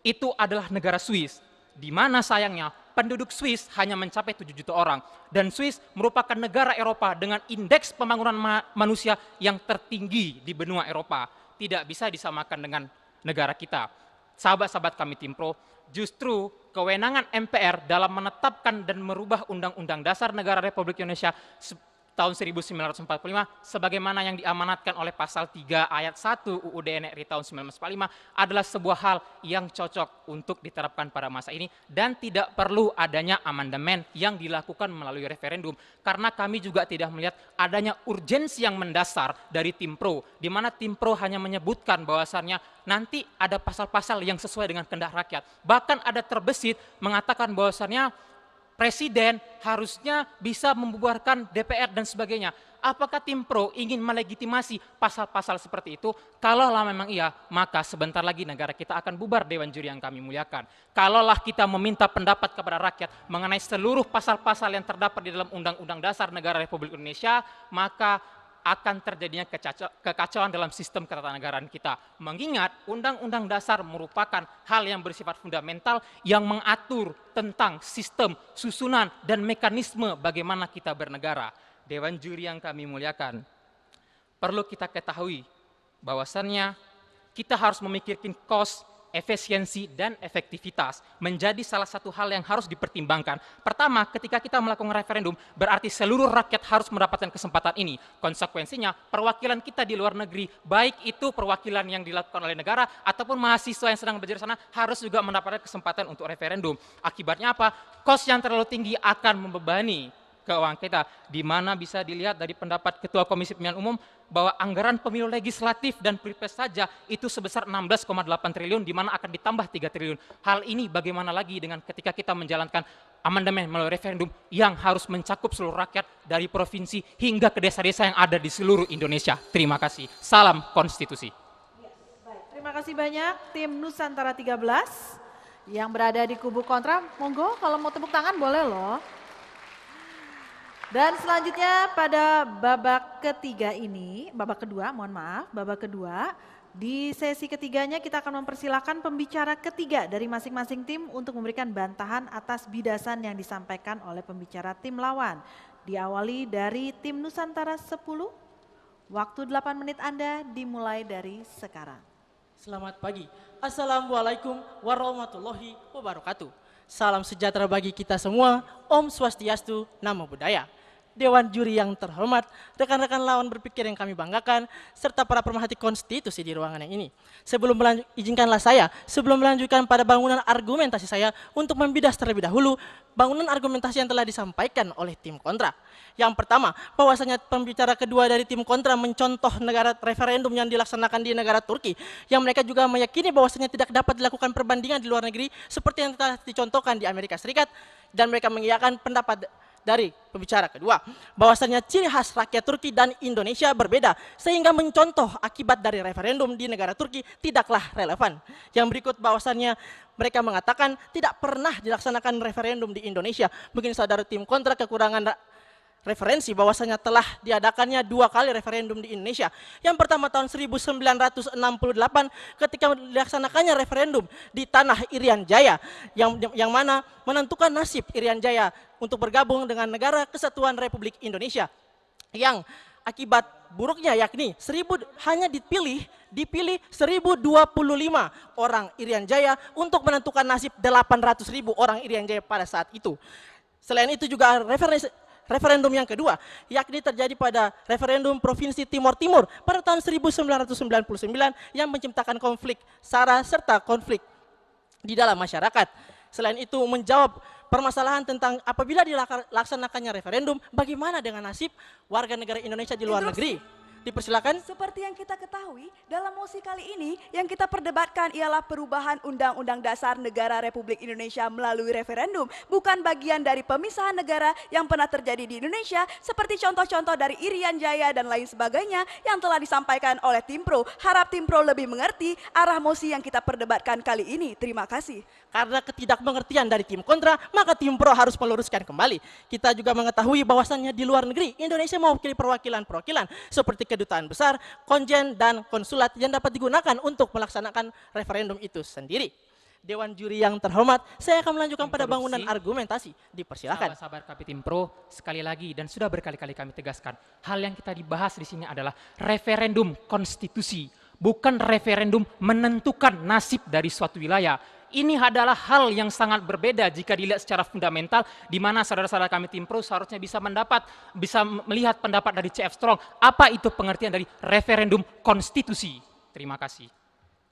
itu adalah negara Swiss, di mana sayangnya penduduk Swiss hanya mencapai 7 juta orang. Dan Swiss merupakan negara Eropa dengan indeks pembangunan manusia yang tertinggi di benua Eropa. Tidak bisa disamakan dengan negara kita. Sahabat-sahabat kami Tim Pro, justru kewenangan MPR dalam menetapkan dan merubah Undang-Undang Dasar Negara Republik Indonesia tahun 1945 sebagaimana yang diamanatkan oleh pasal 3 ayat 1 UUD NRI tahun 1945 adalah sebuah hal yang cocok untuk diterapkan pada masa ini dan tidak perlu adanya amandemen yang dilakukan melalui referendum karena kami juga tidak melihat adanya urgensi yang mendasar dari Tim Pro di mana Tim Pro hanya menyebutkan bahwasannya nanti ada pasal-pasal yang sesuai dengan kehendak rakyat, bahkan ada terbesit mengatakan bahwasannya Presiden harusnya bisa membubarkan DPR dan sebagainya. Apakah Tim Pro ingin melegitimasi pasal-pasal seperti itu? Kalaulah memang iya, maka sebentar lagi negara kita akan bubar, Dewan Juri yang kami muliakan. Kalaulah kita meminta pendapat kepada rakyat mengenai seluruh pasal-pasal yang terdapat di dalam Undang-Undang Dasar Negara Republik Indonesia, maka akan terjadinya kekacauan dalam sistem ketatanegaraan kita. Mengingat Undang-Undang Dasar merupakan hal yang bersifat fundamental yang mengatur tentang sistem, susunan, dan mekanisme bagaimana kita bernegara. Dewan Juri yang kami muliakan, perlu kita ketahui bahwasannya kita harus memikirkan cost, efisiensi, dan efektivitas menjadi salah satu hal yang harus dipertimbangkan. Pertama, ketika kita melakukan referendum, berarti seluruh rakyat harus mendapatkan kesempatan ini. Konsekuensinya, perwakilan kita di luar negeri, baik itu perwakilan yang dilakukan oleh negara ataupun mahasiswa yang sedang belajar di sana, harus juga mendapatkan kesempatan untuk referendum. Akibatnya apa? Cost yang terlalu tinggi akan membebani keuangan kita, di mana bisa dilihat dari pendapat Ketua Komisi Pemilihan Umum bahwa anggaran pemilu legislatif dan pilpres saja itu sebesar 16,8 triliun, di mana akan ditambah 3 triliun. Hal ini bagaimana lagi dengan ketika kita menjalankan amandemen melalui referendum yang harus mencakup seluruh rakyat dari provinsi hingga ke desa-desa yang ada di seluruh Indonesia. Terima kasih. Salam konstitusi. Terima kasih banyak tim Nusantara 13 yang berada di kubu kontra. Monggo kalau mau tepuk tangan boleh loh. Dan selanjutnya pada babak ketiga ini, babak kedua, mohon maaf, babak kedua, di sesi ketiganya kita akan mempersilahkan pembicara ketiga dari masing-masing tim untuk memberikan bantahan atas bidasan yang disampaikan oleh pembicara tim lawan. Diawali dari tim Nusantara 10, waktu 8 menit Anda dimulai dari sekarang. Selamat pagi. Assalamualaikum warahmatullahi wabarakatuh. Salam sejahtera bagi kita semua. Om Swastiastu, Namo Buddhaya. Dewan Juri yang terhormat, rekan-rekan lawan berpikir yang kami banggakan, serta para pemerhati konstitusi di ruangan yang ini. Izinkanlah saya, sebelum melanjutkan pada bangunan argumentasi saya, untuk membidas terlebih dahulu bangunan argumentasi yang telah disampaikan oleh tim kontra. Yang pertama, bahwasanya pembicara kedua dari tim kontra mencontoh negara referendum yang dilaksanakan di negara Turki, yang mereka juga meyakini bahwasanya tidak dapat dilakukan perbandingan di luar negeri seperti yang telah dicontohkan di Amerika Serikat, dan mereka mengiyakan pendapat dari pembicara kedua, bahwasanya ciri khas rakyat Turki dan Indonesia berbeda, sehingga mencontoh akibat dari referendum di negara Turki tidaklah relevan. Yang berikut bahwasannya mereka mengatakan tidak pernah dilaksanakan referendum di Indonesia. Mungkin saudara tim kontra kekurangan referensi bahwasanya telah diadakannya 2 kali referendum di Indonesia. Yang pertama tahun 1968 ketika dilaksanakannya referendum di tanah Irian Jaya yang mana menentukan nasib Irian Jaya untuk bergabung dengan Negara Kesatuan Republik Indonesia, yang akibat buruknya yakni hanya dipilih 1025 orang Irian Jaya untuk menentukan nasib 800.000 orang Irian Jaya pada saat itu. Selain itu juga referendum yang kedua, yakni terjadi pada referendum Provinsi Timur Timur pada tahun 1999 yang menciptakan konflik SARA serta konflik di dalam masyarakat. Selain itu menjawab permasalahan tentang apabila dilaksanakannya referendum, bagaimana dengan nasib warga negara Indonesia di luar negeri. Dipersilakan. Seperti yang kita ketahui, dalam mosi kali ini yang kita perdebatkan ialah perubahan Undang-Undang Dasar Negara Republik Indonesia melalui referendum, bukan bagian dari pemisahan negara yang pernah terjadi di Indonesia seperti contoh-contoh dari Irian Jaya dan lain sebagainya yang telah disampaikan oleh Tim Pro. Harap Tim Pro lebih mengerti arah mosi yang kita perdebatkan kali ini. Terima kasih. Karena ketidakmengertian dari tim kontra, maka tim pro harus meluruskan kembali. Kita juga mengetahui bahwasannya di luar negeri, Indonesia mewakili perwakilan-perwakilan seperti kedutaan besar, konjen, dan konsulat yang dapat digunakan untuk melaksanakan referendum itu sendiri. Dewan juri yang terhormat, saya akan melanjutkan pada bangunan argumentasi. Dipersilakan. Sahabat-sahabat kami Tim Pro, sekali lagi dan sudah berkali-kali kami tegaskan, hal yang kita dibahas di sini adalah referendum konstitusi, bukan referendum menentukan nasib dari suatu wilayah. Ini adalah hal yang sangat berbeda jika dilihat secara fundamental, di mana saudara-saudara kami Tim Pro seharusnya bisa melihat pendapat dari CF Strong, apa itu pengertian dari referendum konstitusi. Terima kasih.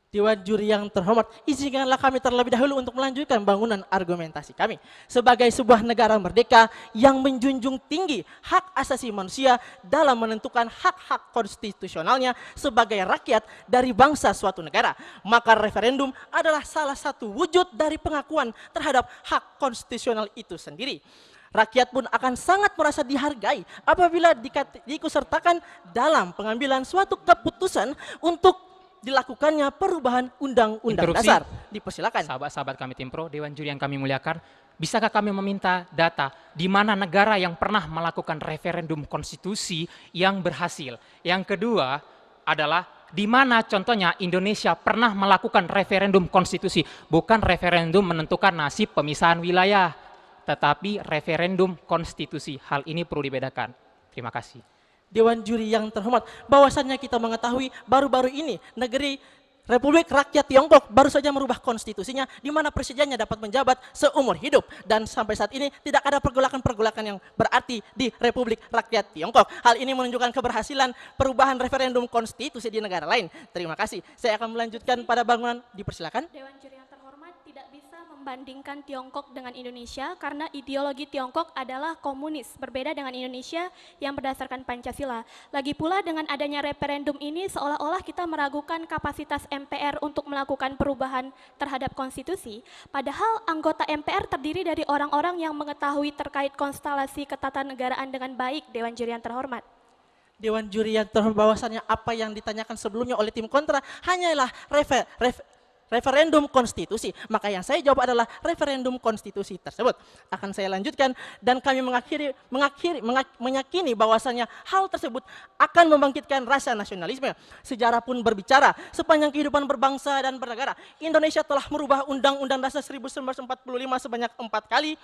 Dewan juri yang terhormat, izinkanlah kami terlebih dahulu untuk melanjutkan bangunan argumentasi kami. Sebagai sebuah negara merdeka yang menjunjung tinggi hak asasi manusia dalam menentukan hak-hak konstitusionalnya sebagai rakyat dari bangsa suatu negara, maka referendum adalah salah satu wujud dari pengakuan terhadap hak konstitusional itu sendiri. Rakyat pun akan sangat merasa dihargai apabila diikutsertakan dalam pengambilan suatu keputusan untuk dilakukannya perubahan undang-undang dasar. Dipersilakan. Sahabat-sahabat kami Tim Pro, Dewan juri yang kami muliakan, bisakah kami meminta data di mana negara yang pernah melakukan referendum konstitusi yang berhasil? Yang kedua adalah di mana contohnya Indonesia pernah melakukan referendum konstitusi, bukan referendum menentukan nasib pemisahan wilayah, tetapi referendum konstitusi. Hal ini perlu dibedakan. Terima kasih. Dewan juri yang terhormat, bahwasannya kita mengetahui baru-baru ini negeri Republik Rakyat Tiongkok baru saja merubah konstitusinya di mana presidennya dapat menjabat seumur hidup, dan sampai saat ini tidak ada pergolakan-pergolakan yang berarti di Republik Rakyat Tiongkok. Hal ini menunjukkan keberhasilan perubahan referendum konstitusi di negara lain. Terima kasih. Saya akan melanjutkan pada bangunan. Dipersilakan. Dewan juri yang terhormat, tidak bisa membandingkan Tiongkok dengan Indonesia karena ideologi Tiongkok adalah komunis, berbeda dengan Indonesia yang berdasarkan Pancasila. Lagi pula dengan adanya referendum ini seolah-olah kita meragukan kapasitas MPR untuk melakukan perubahan terhadap konstitusi, padahal anggota MPR terdiri dari orang-orang yang mengetahui terkait konstelasi ketatanegaraan dengan baik. Dewan juri yang terhormat. Dewan juri yang terhormat, bahwasannya apa yang ditanyakan sebelumnya oleh tim kontra hanyalah referendum konstitusi, maka yang saya jawab adalah referendum konstitusi tersebut. Akan saya lanjutkan dan kami meyakini bahwasannya hal tersebut akan membangkitkan rasa nasionalisme. Sejarah pun berbicara, sepanjang kehidupan berbangsa dan bernegara, Indonesia telah merubah Undang-Undang Dasar 1945 sebanyak 4 kali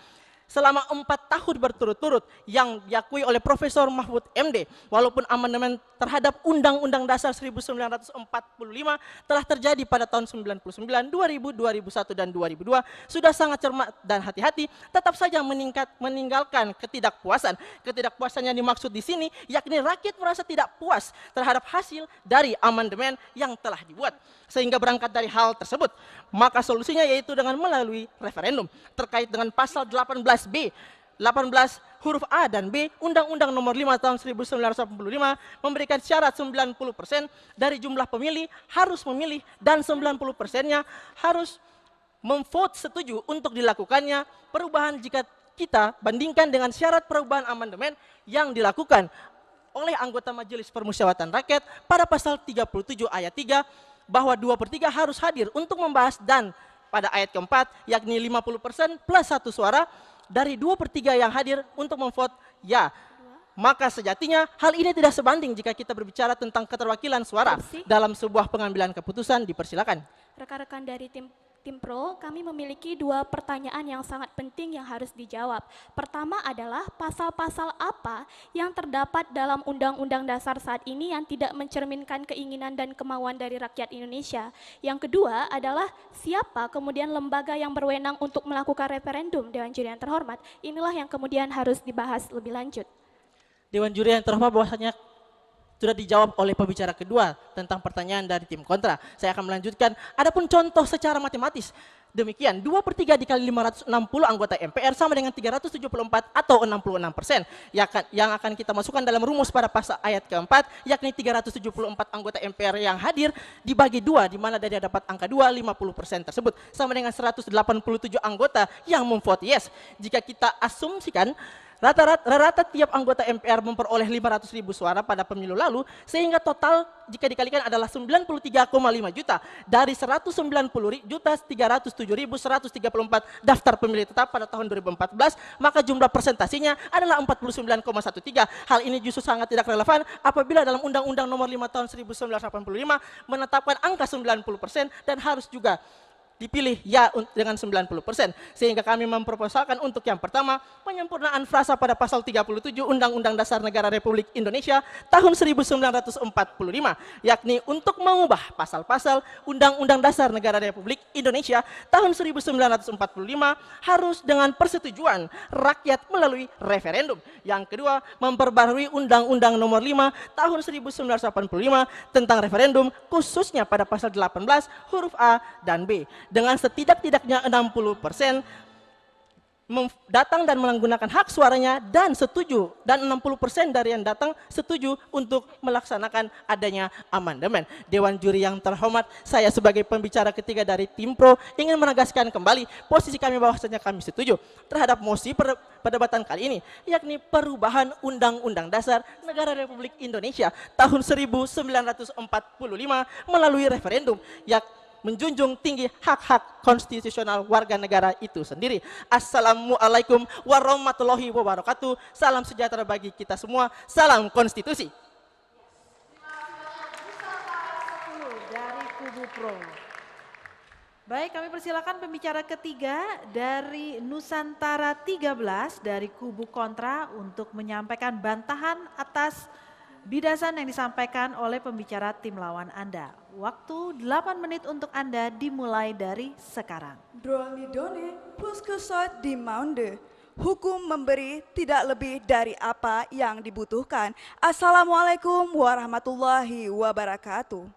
selama 4 tahun berturut-turut yang diakui oleh Profesor Mahfud MD. Walaupun amandemen terhadap Undang-Undang Dasar 1945 telah terjadi pada tahun 99, 2000, 2001, dan 2002, sudah sangat cermat dan hati-hati, tetap saja meninggalkan ketidakpuasan. Ketidakpuasan yang dimaksud di sini yakni rakyat merasa tidak puas terhadap hasil dari amandemen yang telah dibuat. Sehingga berangkat dari hal tersebut, maka solusinya yaitu dengan melalui referendum terkait dengan pasal 18B, 18 huruf A dan B, Undang-Undang Nomor 5 tahun 1985 memberikan syarat 90% dari jumlah pemilih harus memilih dan 90%-nya harus memvote setuju untuk dilakukannya perubahan jika kita bandingkan dengan syarat perubahan amandemen yang dilakukan oleh anggota Majelis Permusyawaratan Rakyat pada pasal 37 ayat 3 bahwa 2/3 harus hadir untuk membahas, dan pada ayat keempat yakni 50% plus 1 suara dari 2/3 yang hadir untuk memvote ya. Maka sejatinya hal ini tidak sebanding jika kita berbicara tentang keterwakilan suara dalam sebuah pengambilan keputusan. Dipersilakan. Rekan-rekan dari Tim Pro, kami memiliki 2 pertanyaan yang sangat penting yang harus dijawab. Pertama adalah pasal-pasal apa yang terdapat dalam Undang-Undang Dasar saat ini yang tidak mencerminkan keinginan dan kemauan dari rakyat Indonesia. Yang kedua adalah siapa kemudian lembaga yang berwenang untuk melakukan referendum. Dewan juri yang terhormat, inilah yang kemudian harus dibahas lebih lanjut. Dewan juri yang terhormat, bahwasanya sudah dijawab oleh pembicara kedua tentang pertanyaan dari tim kontra. Saya akan melanjutkan, adapun contoh secara matematis. Demikian, 2/3 dikali 560 anggota MPR sama dengan 374 atau 66%. Yang akan kita masukkan dalam rumus pada pasal ayat keempat, yakni 374 anggota MPR yang hadir dibagi 2, di mana dari dapat angka 2, 50% tersebut. Sama dengan 187 anggota yang memvote yes. Jika kita asumsikan, rata-rata tiap anggota MPR memperoleh 500.000 suara pada pemilu lalu, sehingga total jika dikalikan adalah 93,5 juta dari 190.307.134 daftar pemilih tetap pada tahun 2014, maka jumlah persentasinya adalah 49,13. Hal ini justru sangat tidak relevan apabila dalam Undang-Undang Nomor 5 Tahun 1985 menetapkan angka 90% dan harus juga dipilih ya dengan 90%. Sehingga kami memproposalkan untuk yang pertama, penyempurnaan frasa pada pasal 37 Undang-Undang Dasar Negara Republik Indonesia tahun 1945, yakni untuk mengubah pasal-pasal Undang-Undang Dasar Negara Republik Indonesia tahun 1945 harus dengan persetujuan rakyat melalui referendum. Yang kedua, memperbarui Undang-Undang Nomor 5 tahun 1985 tentang referendum, khususnya pada pasal 18 huruf A dan B, dengan setidak-tidaknya 60% datang dan menggunakan hak suaranya dan setuju, dan 60% dari yang datang setuju untuk melaksanakan adanya amandemen. Dewan juri yang terhormat, saya sebagai pembicara ketiga dari tim pro ingin menegaskan kembali posisi kami bahwasanya kami setuju terhadap mosi perdebatan kali ini, yakni perubahan Undang-Undang Dasar Negara Republik Indonesia tahun 1945 melalui referendum yang menjunjung tinggi hak-hak konstitusional warga negara itu sendiri. Assalamualaikum warahmatullahi wabarakatuh. Salam sejahtera bagi kita semua. Salam konstitusi. Dari kubu pro. Baik, kami persilakan pembicara ketiga dari Nusantara 13 dari kubu kontra untuk menyampaikan bantahan atas bidasan yang disampaikan oleh pembicara tim lawan Anda. Waktu 8 menit untuk Anda dimulai dari sekarang. Drolidone puskusot di Maunde. Hukum memberi tidak lebih dari apa yang dibutuhkan. Assalamualaikum warahmatullahi wabarakatuh.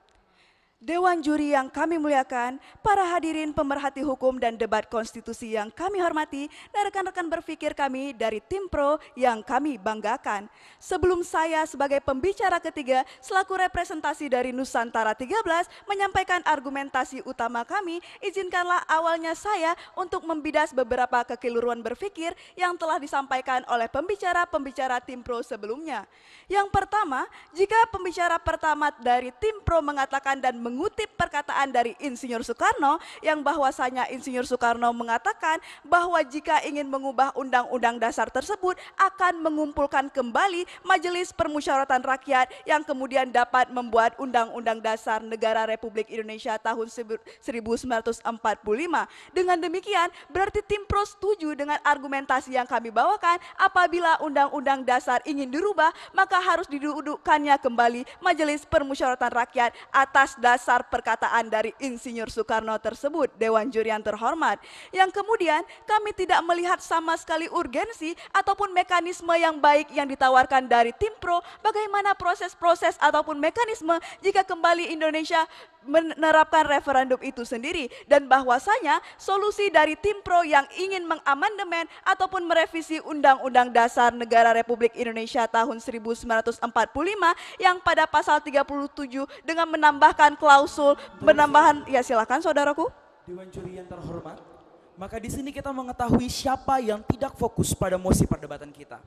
Dewan juri yang kami muliakan, para hadirin pemerhati hukum dan debat konstitusi yang kami hormati, dan rekan-rekan berpikir kami dari tim pro yang kami banggakan. Sebelum saya sebagai pembicara ketiga selaku representasi dari Nusantara 13 menyampaikan argumentasi utama kami, izinkanlah awalnya saya untuk membidas beberapa kekeliruan berpikir yang telah disampaikan oleh pembicara-pembicara tim pro sebelumnya. Yang pertama, jika pembicara pertama dari tim pro mengatakan dan mengutip perkataan dari Insinyur Soekarno yang bahwasanya Insinyur Soekarno mengatakan bahwa jika ingin mengubah undang-undang dasar tersebut akan mengumpulkan kembali Majelis Permusyawaratan Rakyat yang kemudian dapat membuat Undang-Undang Dasar Negara Republik Indonesia tahun 1945. Dengan demikian berarti tim pro setuju dengan argumentasi yang kami bawakan. Apabila Undang-Undang Dasar ingin dirubah maka harus didudukkannya kembali Majelis Permusyawaratan Rakyat atas dasar perkataan dari Insinyur Soekarno tersebut, Dewan juri yang terhormat. Yang kemudian kami tidak melihat sama sekali urgensi ataupun mekanisme yang baik yang ditawarkan dari tim pro, bagaimana proses-proses ataupun mekanisme jika kembali Indonesia menerapkan referendum itu sendiri, dan bahwasanya solusi dari tim pro yang ingin mengamandemen ataupun merevisi Undang-Undang Dasar Negara Republik Indonesia tahun 1945 yang pada pasal 37 dengan menambahkan klausul penambahan, ya silakan saudaraku. Dewan juri yang terhormat, maka di sini kita mengetahui siapa yang tidak fokus pada mosi perdebatan kita.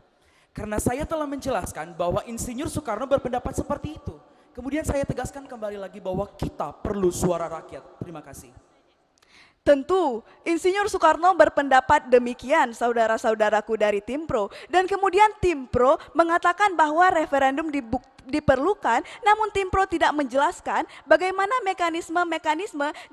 Karena saya telah menjelaskan bahwa Insinyur Soekarno berpendapat seperti itu. Kemudian saya tegaskan kembali lagi bahwa kita perlu suara rakyat. Terima kasih. Tentu, Insinyur Soekarno berpendapat demikian saudara-saudaraku dari tim pro. Dan kemudian tim pro mengatakan bahwa referendum diperlukan, namun tim pro tidak menjelaskan bagaimana mekanisme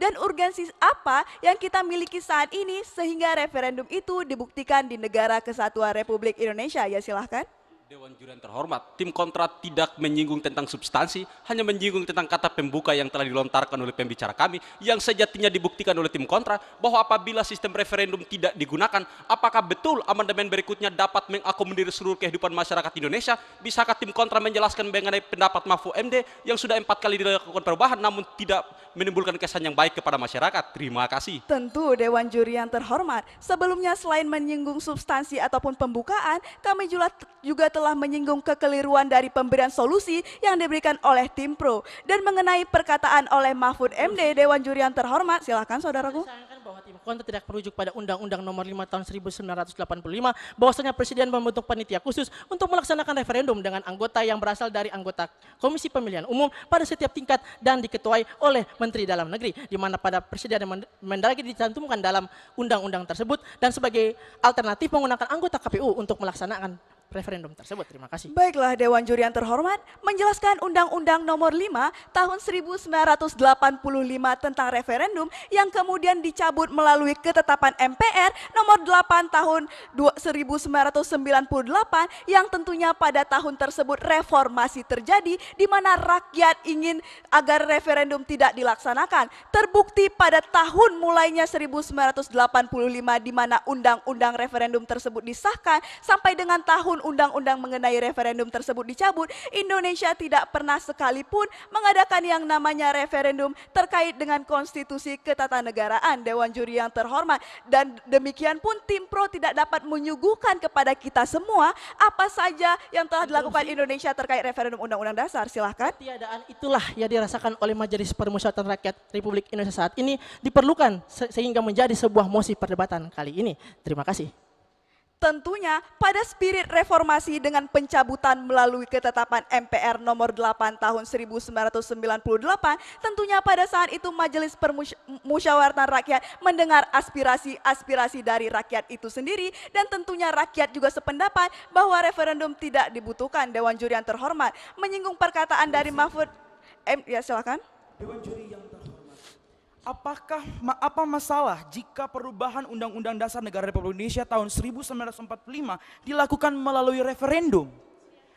dan urgensi apa yang kita miliki saat ini sehingga referendum itu dibuktikan di negara kesatuan Republik Indonesia. Ya silahkan. Dewan Juri yang terhormat, tim kontra tidak menyinggung tentang substansi, hanya menyinggung tentang kata pembuka yang telah dilontarkan oleh pembicara kami, yang sejatinya dibuktikan oleh tim kontra, bahwa apabila sistem referendum tidak digunakan, apakah betul amandemen berikutnya dapat mengakomodir seluruh kehidupan masyarakat Indonesia? Bisakah tim kontra menjelaskan mengenai pendapat Mahfud MD yang sudah 4 kali dilakukan perubahan, namun tidak menimbulkan kesan yang baik kepada masyarakat? Terima kasih. Tentu Dewan Juri yang terhormat, sebelumnya selain menyinggung substansi ataupun pembukaan, kami juga telah menyinggung kekeliruan dari pemberian solusi yang diberikan oleh tim pro. Dan mengenai perkataan oleh Mahfud MD, Dewan Juri yang terhormat, silakan saudaraku. Disayangkan bahwa tim kontra tidak merujuk pada Undang-Undang Nomor 5 Tahun 1985, bahwasanya Presiden membentuk panitia khusus untuk melaksanakan referendum dengan anggota yang berasal dari anggota Komisi Pemilihan Umum pada setiap tingkat dan diketuai oleh Menteri Dalam Negeri, di mana pada Presiden dan Mendagri dicantumkan dalam undang-undang tersebut dan sebagai alternatif menggunakan anggota KPU untuk melaksanakan referendum tersebut. Terima kasih. Baiklah Dewan Juri yang terhormat, menjelaskan Undang-Undang Nomor 5 Tahun 1985 tentang referendum yang kemudian dicabut melalui ketetapan MPR Nomor 8 Tahun 1998 yang tentunya pada tahun tersebut reformasi terjadi di mana rakyat ingin agar referendum tidak dilaksanakan. Terbukti pada tahun mulainya 1985 di mana undang-undang referendum tersebut disahkan sampai dengan tahun undang-undang mengenai referendum tersebut dicabut, Indonesia tidak pernah sekalipun mengadakan yang namanya referendum terkait dengan konstitusi ketatanegaraan. Dewan Juri yang terhormat, dan demikian pun tim pro tidak dapat menyuguhkan kepada kita semua apa saja yang telah dilakukan Indonesia terkait referendum undang-undang dasar. Silahkan. Ketiadaan itulah yang dirasakan oleh Majelis Permusyawaratan Rakyat Republik Indonesia saat ini diperlukan sehingga menjadi sebuah mosi perdebatan kali ini. Terima kasih. Tentunya pada spirit reformasi dengan pencabutan melalui ketetapan MPR Nomor 8 Tahun 1998, tentunya pada saat itu Majelis Permusyawaratan Rakyat mendengar aspirasi dari rakyat itu sendiri, dan tentunya rakyat juga sependapat bahwa referendum tidak dibutuhkan. Dewan Juri yang terhormat, menyinggung perkataan dari Mahfud ya silakan. Dewan Juri yang terhormat, apa masalah jika perubahan Undang-Undang Dasar Negara Republik Indonesia tahun 1945 dilakukan melalui referendum?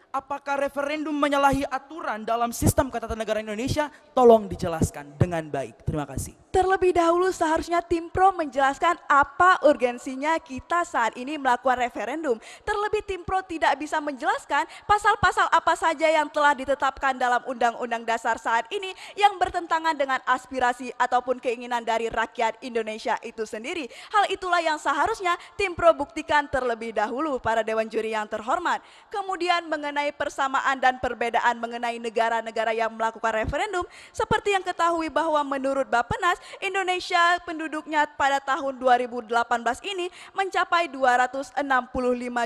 Apakah referendum menyalahi aturan dalam sistem ketatanegaraan Indonesia? Tolong dijelaskan dengan baik. Terima kasih. Terlebih dahulu seharusnya tim pro menjelaskan apa urgensinya kita saat ini melakukan referendum. Terlebih tim pro tidak bisa menjelaskan pasal-pasal apa saja yang telah ditetapkan dalam Undang-Undang Dasar saat ini yang bertentangan dengan aspirasi ataupun keinginan dari rakyat Indonesia itu sendiri. Hal itulah yang seharusnya tim pro buktikan terlebih dahulu para Dewan Juri yang terhormat. Kemudian mengenai persamaan dan perbedaan mengenai negara-negara yang melakukan referendum, seperti yang ketahui bahwa menurut Bappenas, Indonesia penduduknya pada tahun 2018 ini mencapai 265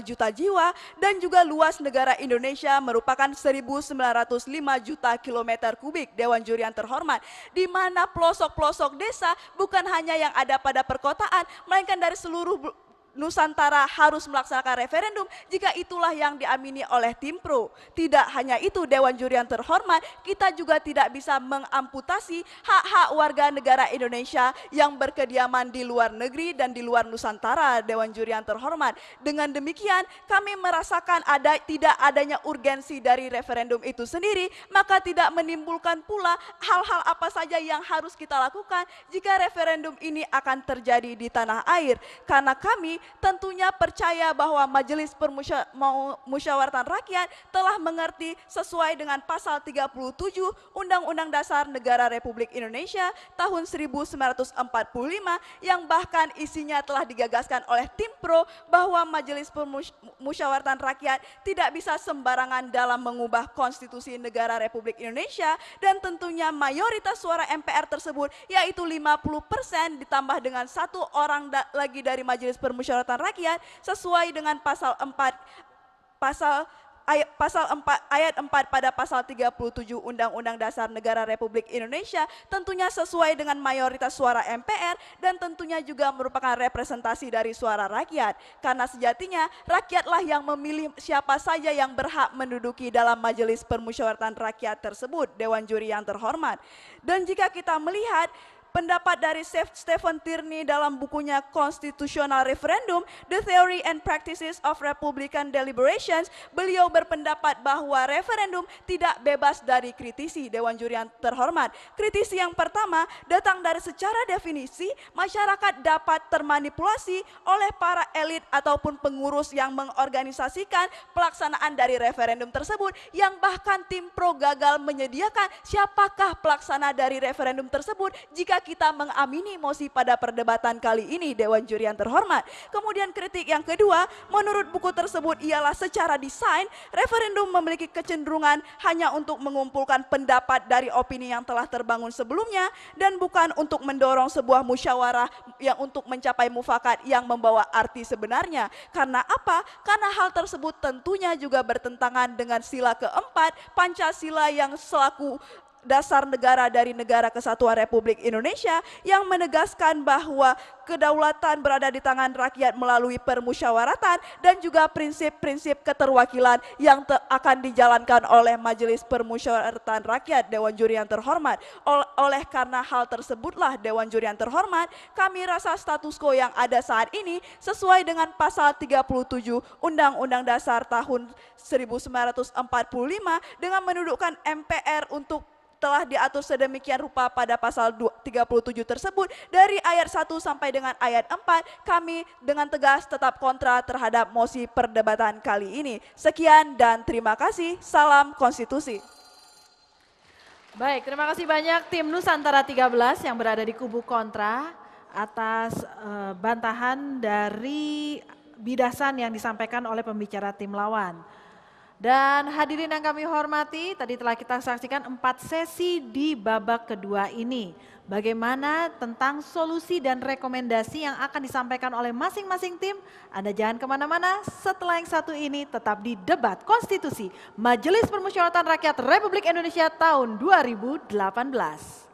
juta jiwa, dan juga luas negara Indonesia merupakan 1.905 juta kilometer kubik. Dewan Juri yang terhormat, di mana pelosok-pelosok desa bukan hanya yang ada pada perkotaan, melainkan dari seluruh Nusantara harus melaksanakan referendum jika itulah yang diamini oleh tim pro. Tidak hanya itu Dewan Juri yang terhormat, kita juga tidak bisa mengamputasi hak-hak warga negara Indonesia yang berkediaman di luar negeri dan di luar Nusantara. Dewan Juri yang terhormat, dengan demikian kami merasakan tidak adanya urgensi dari referendum itu sendiri, maka tidak menimbulkan pula hal-hal apa saja yang harus kita lakukan jika referendum ini akan terjadi di tanah air. Karena kami tentunya percaya bahwa Majelis Permusyawaratan Rakyat telah mengerti sesuai dengan pasal 37 Undang-Undang Dasar Negara Republik Indonesia tahun 1945 yang bahkan isinya telah digagaskan oleh tim pro bahwa Majelis Permusyawaratan Rakyat tidak bisa sembarangan dalam mengubah konstitusi negara Republik Indonesia, dan tentunya mayoritas suara MPR tersebut yaitu 50% ditambah dengan satu orang lagi dari Majelis Permusyawaratan Rakyat sesuai dengan pasal 4 ayat 4 pada pasal 37 Undang-Undang Dasar Negara Republik Indonesia, tentunya sesuai dengan mayoritas suara MPR dan tentunya juga merupakan representasi dari suara rakyat, karena sejatinya rakyatlah yang memilih siapa saja yang berhak menduduki dalam Majelis Permusyawaratan Rakyat tersebut. Dewan Juri yang terhormat, dan jika kita melihat pendapat dari Stephen Tierney dalam bukunya Constitutional Referendum, The Theory and Practices of Republican Deliberations, beliau berpendapat bahwa referendum tidak bebas dari kritisi. Dewan Juri yang terhormat, kritisi yang pertama datang dari secara definisi masyarakat dapat termanipulasi oleh para elit ataupun pengurus yang mengorganisasikan pelaksanaan dari referendum tersebut, yang bahkan tim pro gagal menyediakan siapakah pelaksana dari referendum tersebut jika kita mengamini mosi pada perdebatan kali ini, Dewan Juri yang terhormat. Kemudian kritik yang kedua, menurut buku tersebut ialah secara desain, referendum memiliki kecenderungan hanya untuk mengumpulkan pendapat dari opini yang telah terbangun sebelumnya dan bukan untuk mendorong sebuah musyawarah yang untuk mencapai mufakat yang membawa arti sebenarnya. Karena apa? Karena hal tersebut tentunya juga bertentangan dengan sila keempat Pancasila yang selaku dasar negara dari Negara Kesatuan Republik Indonesia, yang menegaskan bahwa kedaulatan berada di tangan rakyat melalui permusyawaratan dan juga prinsip-prinsip keterwakilan yang akan dijalankan oleh Majelis Permusyawaratan Rakyat. Dewan Juri yang terhormat, oleh karena hal tersebutlah, Dewan Juri yang terhormat, kami rasa status quo yang ada saat ini sesuai dengan pasal 37 Undang-Undang Dasar tahun 1945 dengan mendudukkan MPR untuk telah diatur sedemikian rupa pada pasal 37 tersebut. Dari ayat 1 sampai dengan ayat 4, kami dengan tegas tetap kontra terhadap mosi perdebatan kali ini. Sekian dan terima kasih. Salam konstitusi. Baik, terima kasih banyak tim Nusantara 13 yang berada di kubu kontra atas bantahan dari bidasan yang disampaikan oleh pembicara tim lawan. Dan hadirin yang kami hormati, tadi telah kita saksikan 4 sesi di babak kedua ini. Bagaimana tentang solusi dan rekomendasi yang akan disampaikan oleh masing-masing tim. Anda jangan kemana-mana, setelah yang satu ini tetap di debat konstitusi Majelis Permusyawaratan Rakyat Republik Indonesia tahun 2018.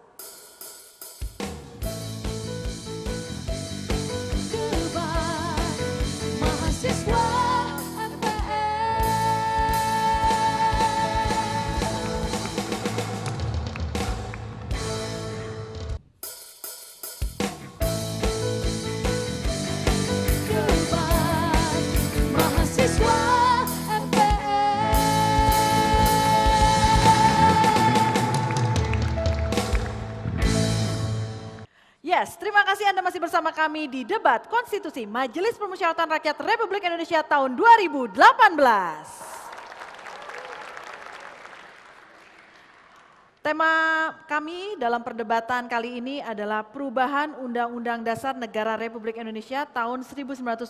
Yes, terima kasih Anda masih bersama kami di debat konstitusi Majelis Permusyawaratan Rakyat Republik Indonesia tahun 2018. Tema kami dalam perdebatan kali ini adalah perubahan Undang-Undang Dasar Negara Republik Indonesia tahun 1945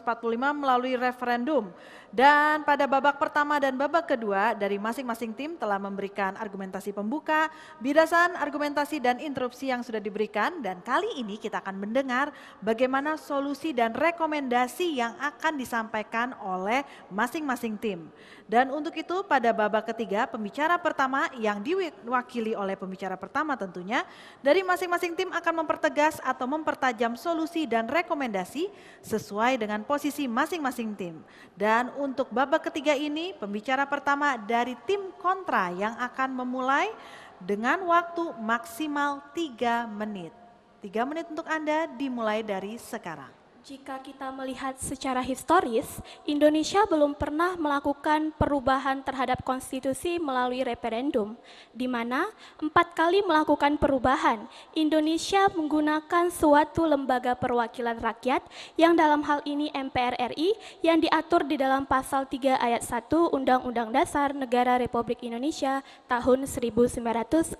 melalui referendum. Dan pada babak pertama dan babak kedua dari masing-masing tim telah memberikan argumentasi pembuka, bidasan, argumentasi dan interupsi yang sudah diberikan. Dan kali ini kita akan mendengar bagaimana solusi dan rekomendasi yang akan disampaikan oleh masing-masing tim. Dan untuk itu pada babak ketiga pembicara pertama yang diwakili oleh pembicara pertama tentunya dari masing-masing tim akan mempertegas atau mempertajam solusi dan rekomendasi sesuai dengan posisi masing-masing tim. Dan untuk babak ketiga ini pembicara pertama dari tim kontra yang akan memulai dengan waktu maksimal 3 menit. 3 menit untuk Anda dimulai dari sekarang. Jika kita melihat secara historis, Indonesia belum pernah melakukan perubahan terhadap konstitusi melalui referendum, di mana 4 kali melakukan perubahan. Indonesia menggunakan suatu lembaga perwakilan rakyat yang dalam hal ini MPR RI yang diatur di dalam pasal 3 ayat 1 Undang-Undang Dasar Negara Republik Indonesia tahun 1945.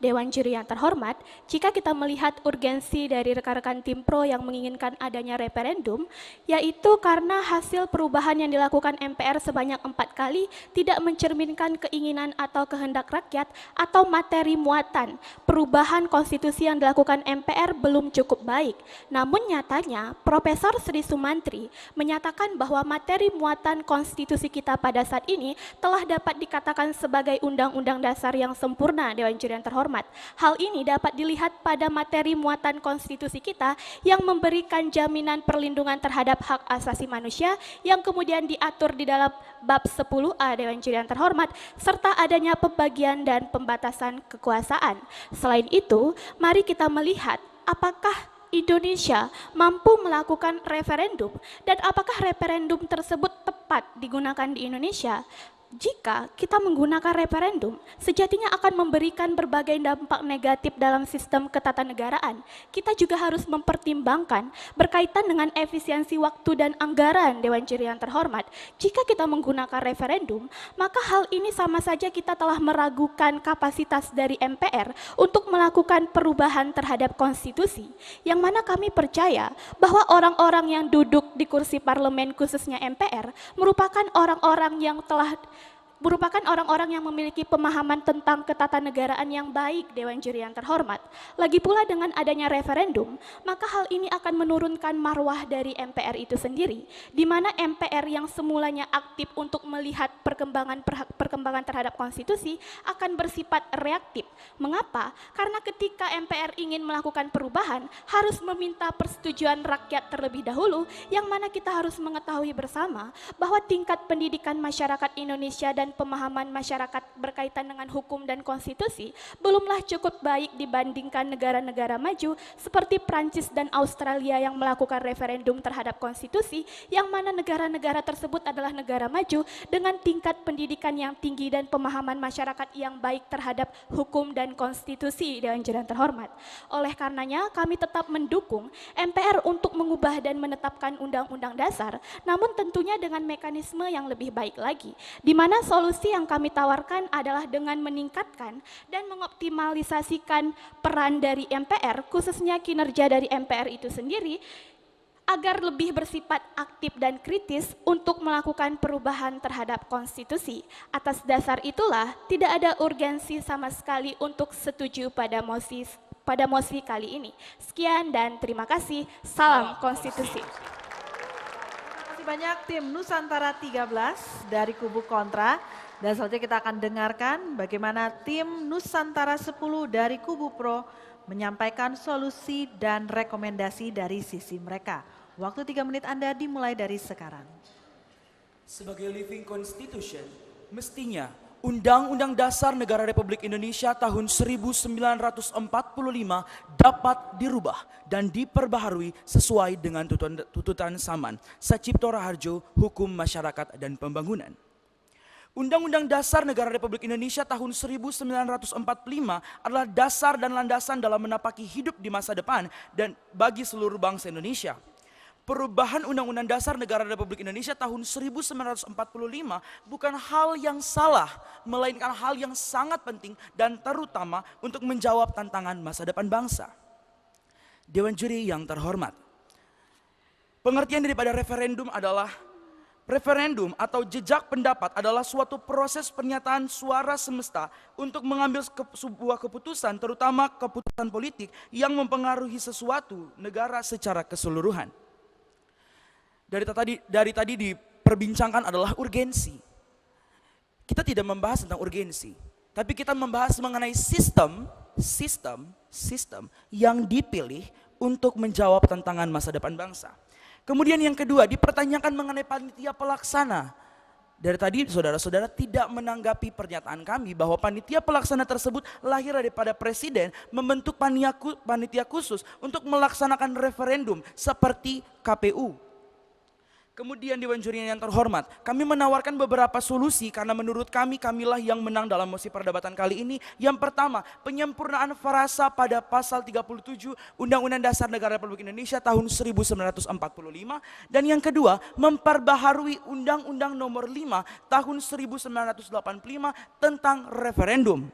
Dewan Juri yang terhormat, jika kita melihat urgensi dari rekan-rekan tim pro yang menginginkan adanya referendum, yaitu karena hasil perubahan yang dilakukan MPR sebanyak 4 kali tidak mencerminkan keinginan atau kehendak rakyat atau materi muatan. Perubahan konstitusi yang dilakukan MPR belum cukup baik. Namun nyatanya Profesor Sri Sumantri menyatakan bahwa materi muatan konstitusi kita pada saat ini telah dapat dikatakan sebagai undang-undang dasar yang sempurna. Dewan Juri yang terhormat, hal ini dapat dilihat pada materi muatan konstitusi kita yang memberi memberikan jaminan perlindungan terhadap hak asasi manusia yang kemudian diatur di dalam bab 10A Dewan Juri yang terhormat, serta adanya pembagian dan pembatasan kekuasaan. Selain itu, mari kita melihat apakah Indonesia mampu melakukan referendum dan apakah referendum tersebut tepat digunakan di Indonesia. Jika kita menggunakan referendum, sejatinya akan memberikan berbagai dampak negatif dalam sistem ketatanegaraan. Kita juga harus mempertimbangkan berkaitan dengan efisiensi waktu dan anggaran Dewan Juri yang terhormat. Jika kita menggunakan referendum, maka hal ini sama saja kita telah meragukan kapasitas dari MPR untuk melakukan perubahan terhadap konstitusi, yang mana kami percaya bahwa orang-orang yang duduk di kursi parlemen khususnya MPR merupakan orang-orang yang memiliki pemahaman tentang ketatanegaraan yang baik Dewan Juri yang terhormat. Lagi pula dengan adanya referendum, maka hal ini akan menurunkan marwah dari MPR itu sendiri, di mana MPR yang semulanya aktif untuk melihat perkembangan terhadap konstitusi akan bersifat reaktif. Mengapa? Karena ketika MPR ingin melakukan perubahan, harus meminta persetujuan rakyat terlebih dahulu, yang mana kita harus mengetahui bersama bahwa tingkat pendidikan masyarakat Indonesia dan pemahaman masyarakat berkaitan dengan hukum dan konstitusi belumlah cukup baik dibandingkan negara-negara maju seperti Prancis dan Australia yang melakukan referendum terhadap konstitusi, yang mana negara-negara tersebut adalah negara maju dengan tingkat pendidikan yang tinggi dan pemahaman masyarakat yang baik terhadap hukum dan konstitusi Dewan Juri yang terhormat. Oleh karenanya kami tetap mendukung MPR untuk mengubah dan menetapkan undang-undang dasar, namun tentunya dengan mekanisme yang lebih baik lagi, di mana solusi yang kami tawarkan adalah dengan meningkatkan dan mengoptimalisasikan peran dari MPR, khususnya kinerja dari MPR itu sendiri, agar lebih bersifat aktif dan kritis untuk melakukan perubahan terhadap konstitusi. Atas dasar itulah tidak ada urgensi sama sekali untuk setuju pada mosi kali ini. Sekian dan terima kasih. Salam konstitusi. Banyak tim Nusantara 13 dari kubu kontra, dan selanjutnya kita akan dengarkan bagaimana tim Nusantara 10 dari kubu pro menyampaikan solusi dan rekomendasi dari sisi mereka. Waktu 3 menit Anda dimulai dari sekarang. Sebagai living constitution, mestinya Undang-Undang Dasar Negara Republik Indonesia tahun 1945 dapat dirubah dan diperbaharui sesuai dengan tuntutan Saman, Sacipto Raharjo, Hukum Masyarakat dan Pembangunan. Undang-Undang Dasar Negara Republik Indonesia tahun 1945 adalah dasar dan landasan dalam menapaki hidup di masa depan dan bagi seluruh bangsa Indonesia. Perubahan Undang-Undang Dasar Negara Republik Indonesia tahun 1945 bukan hal yang salah, melainkan hal yang sangat penting dan terutama untuk menjawab tantangan masa depan bangsa. Dewan Juri yang terhormat, pengertian daripada referendum adalah referendum atau jejak pendapat adalah suatu proses pernyataan suara semesta untuk mengambil sebuah keputusan, terutama keputusan politik yang mempengaruhi sesuatu negara secara keseluruhan. Dari tadi diperbincangkan adalah urgensi. Kita tidak membahas tentang urgensi, tapi kita membahas mengenai sistem yang dipilih untuk menjawab tantangan masa depan bangsa. Kemudian yang kedua, dipertanyakan mengenai panitia pelaksana. Dari tadi saudara-saudara tidak menanggapi pernyataan kami bahwa panitia pelaksana tersebut lahir daripada presiden membentuk panitia khusus untuk melaksanakan referendum seperti KPU. Kemudian Dewan Juri yang terhormat, kami menawarkan beberapa solusi karena menurut kamilah yang menang dalam mosi perdebatan kali ini. Yang pertama, penyempurnaan frasa pada pasal 37 Undang-Undang Dasar Negara Republik Indonesia tahun 1945. Dan yang kedua, memperbaharui Undang-Undang Nomor 5 tahun 1985 tentang referendum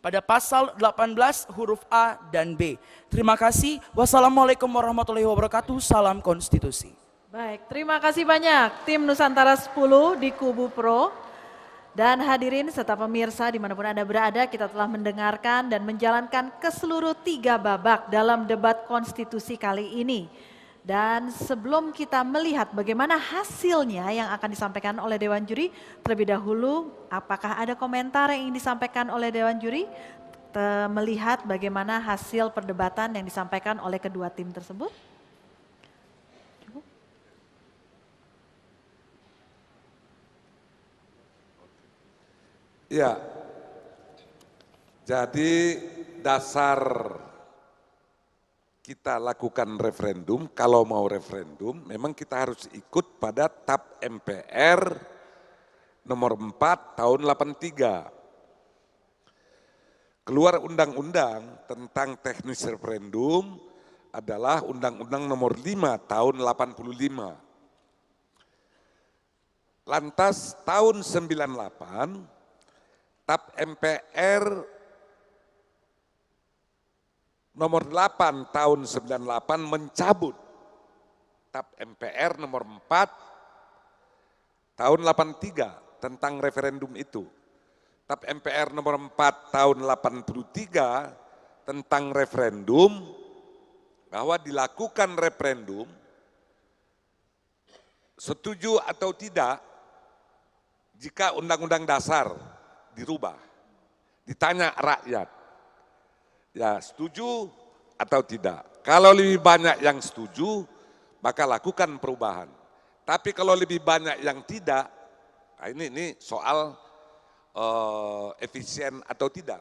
pada pasal 18 huruf A dan B. Terima kasih. Wassalamualaikum warahmatullahi wabarakatuh. Salam konstitusi. Baik, terima kasih banyak tim Nusantara 10 di kubu pro. Dan hadirin serta pemirsa dimanapun Anda berada, kita telah mendengarkan dan menjalankan ke seluruh 3 babak dalam debat konstitusi kali ini. Dan sebelum kita melihat bagaimana hasilnya yang akan disampaikan oleh Dewan Juri, terlebih dahulu apakah ada komentar yang ingin disampaikan oleh Dewan Juri? Melihat bagaimana hasil perdebatan yang disampaikan oleh kedua tim tersebut? Ya, jadi dasar kita lakukan referendum, kalau mau referendum memang kita harus ikut pada TAP MPR nomor 4 tahun 83. Keluar undang-undang tentang teknis referendum adalah Undang-Undang nomor 5 tahun 85. Lantas tahun 98 TAP MPR nomor 8 tahun 98 mencabut TAP MPR nomor 4 tahun 83 tentang referendum itu. TAP MPR nomor 4 tahun 83 tentang referendum, bahwa dilakukan referendum setuju atau tidak jika Undang-Undang Dasar dirubah. Ditanya rakyat, ya setuju atau tidak. Kalau lebih banyak yang setuju, maka lakukan perubahan. Tapi kalau lebih banyak yang tidak, nah ini soal efisien atau tidak.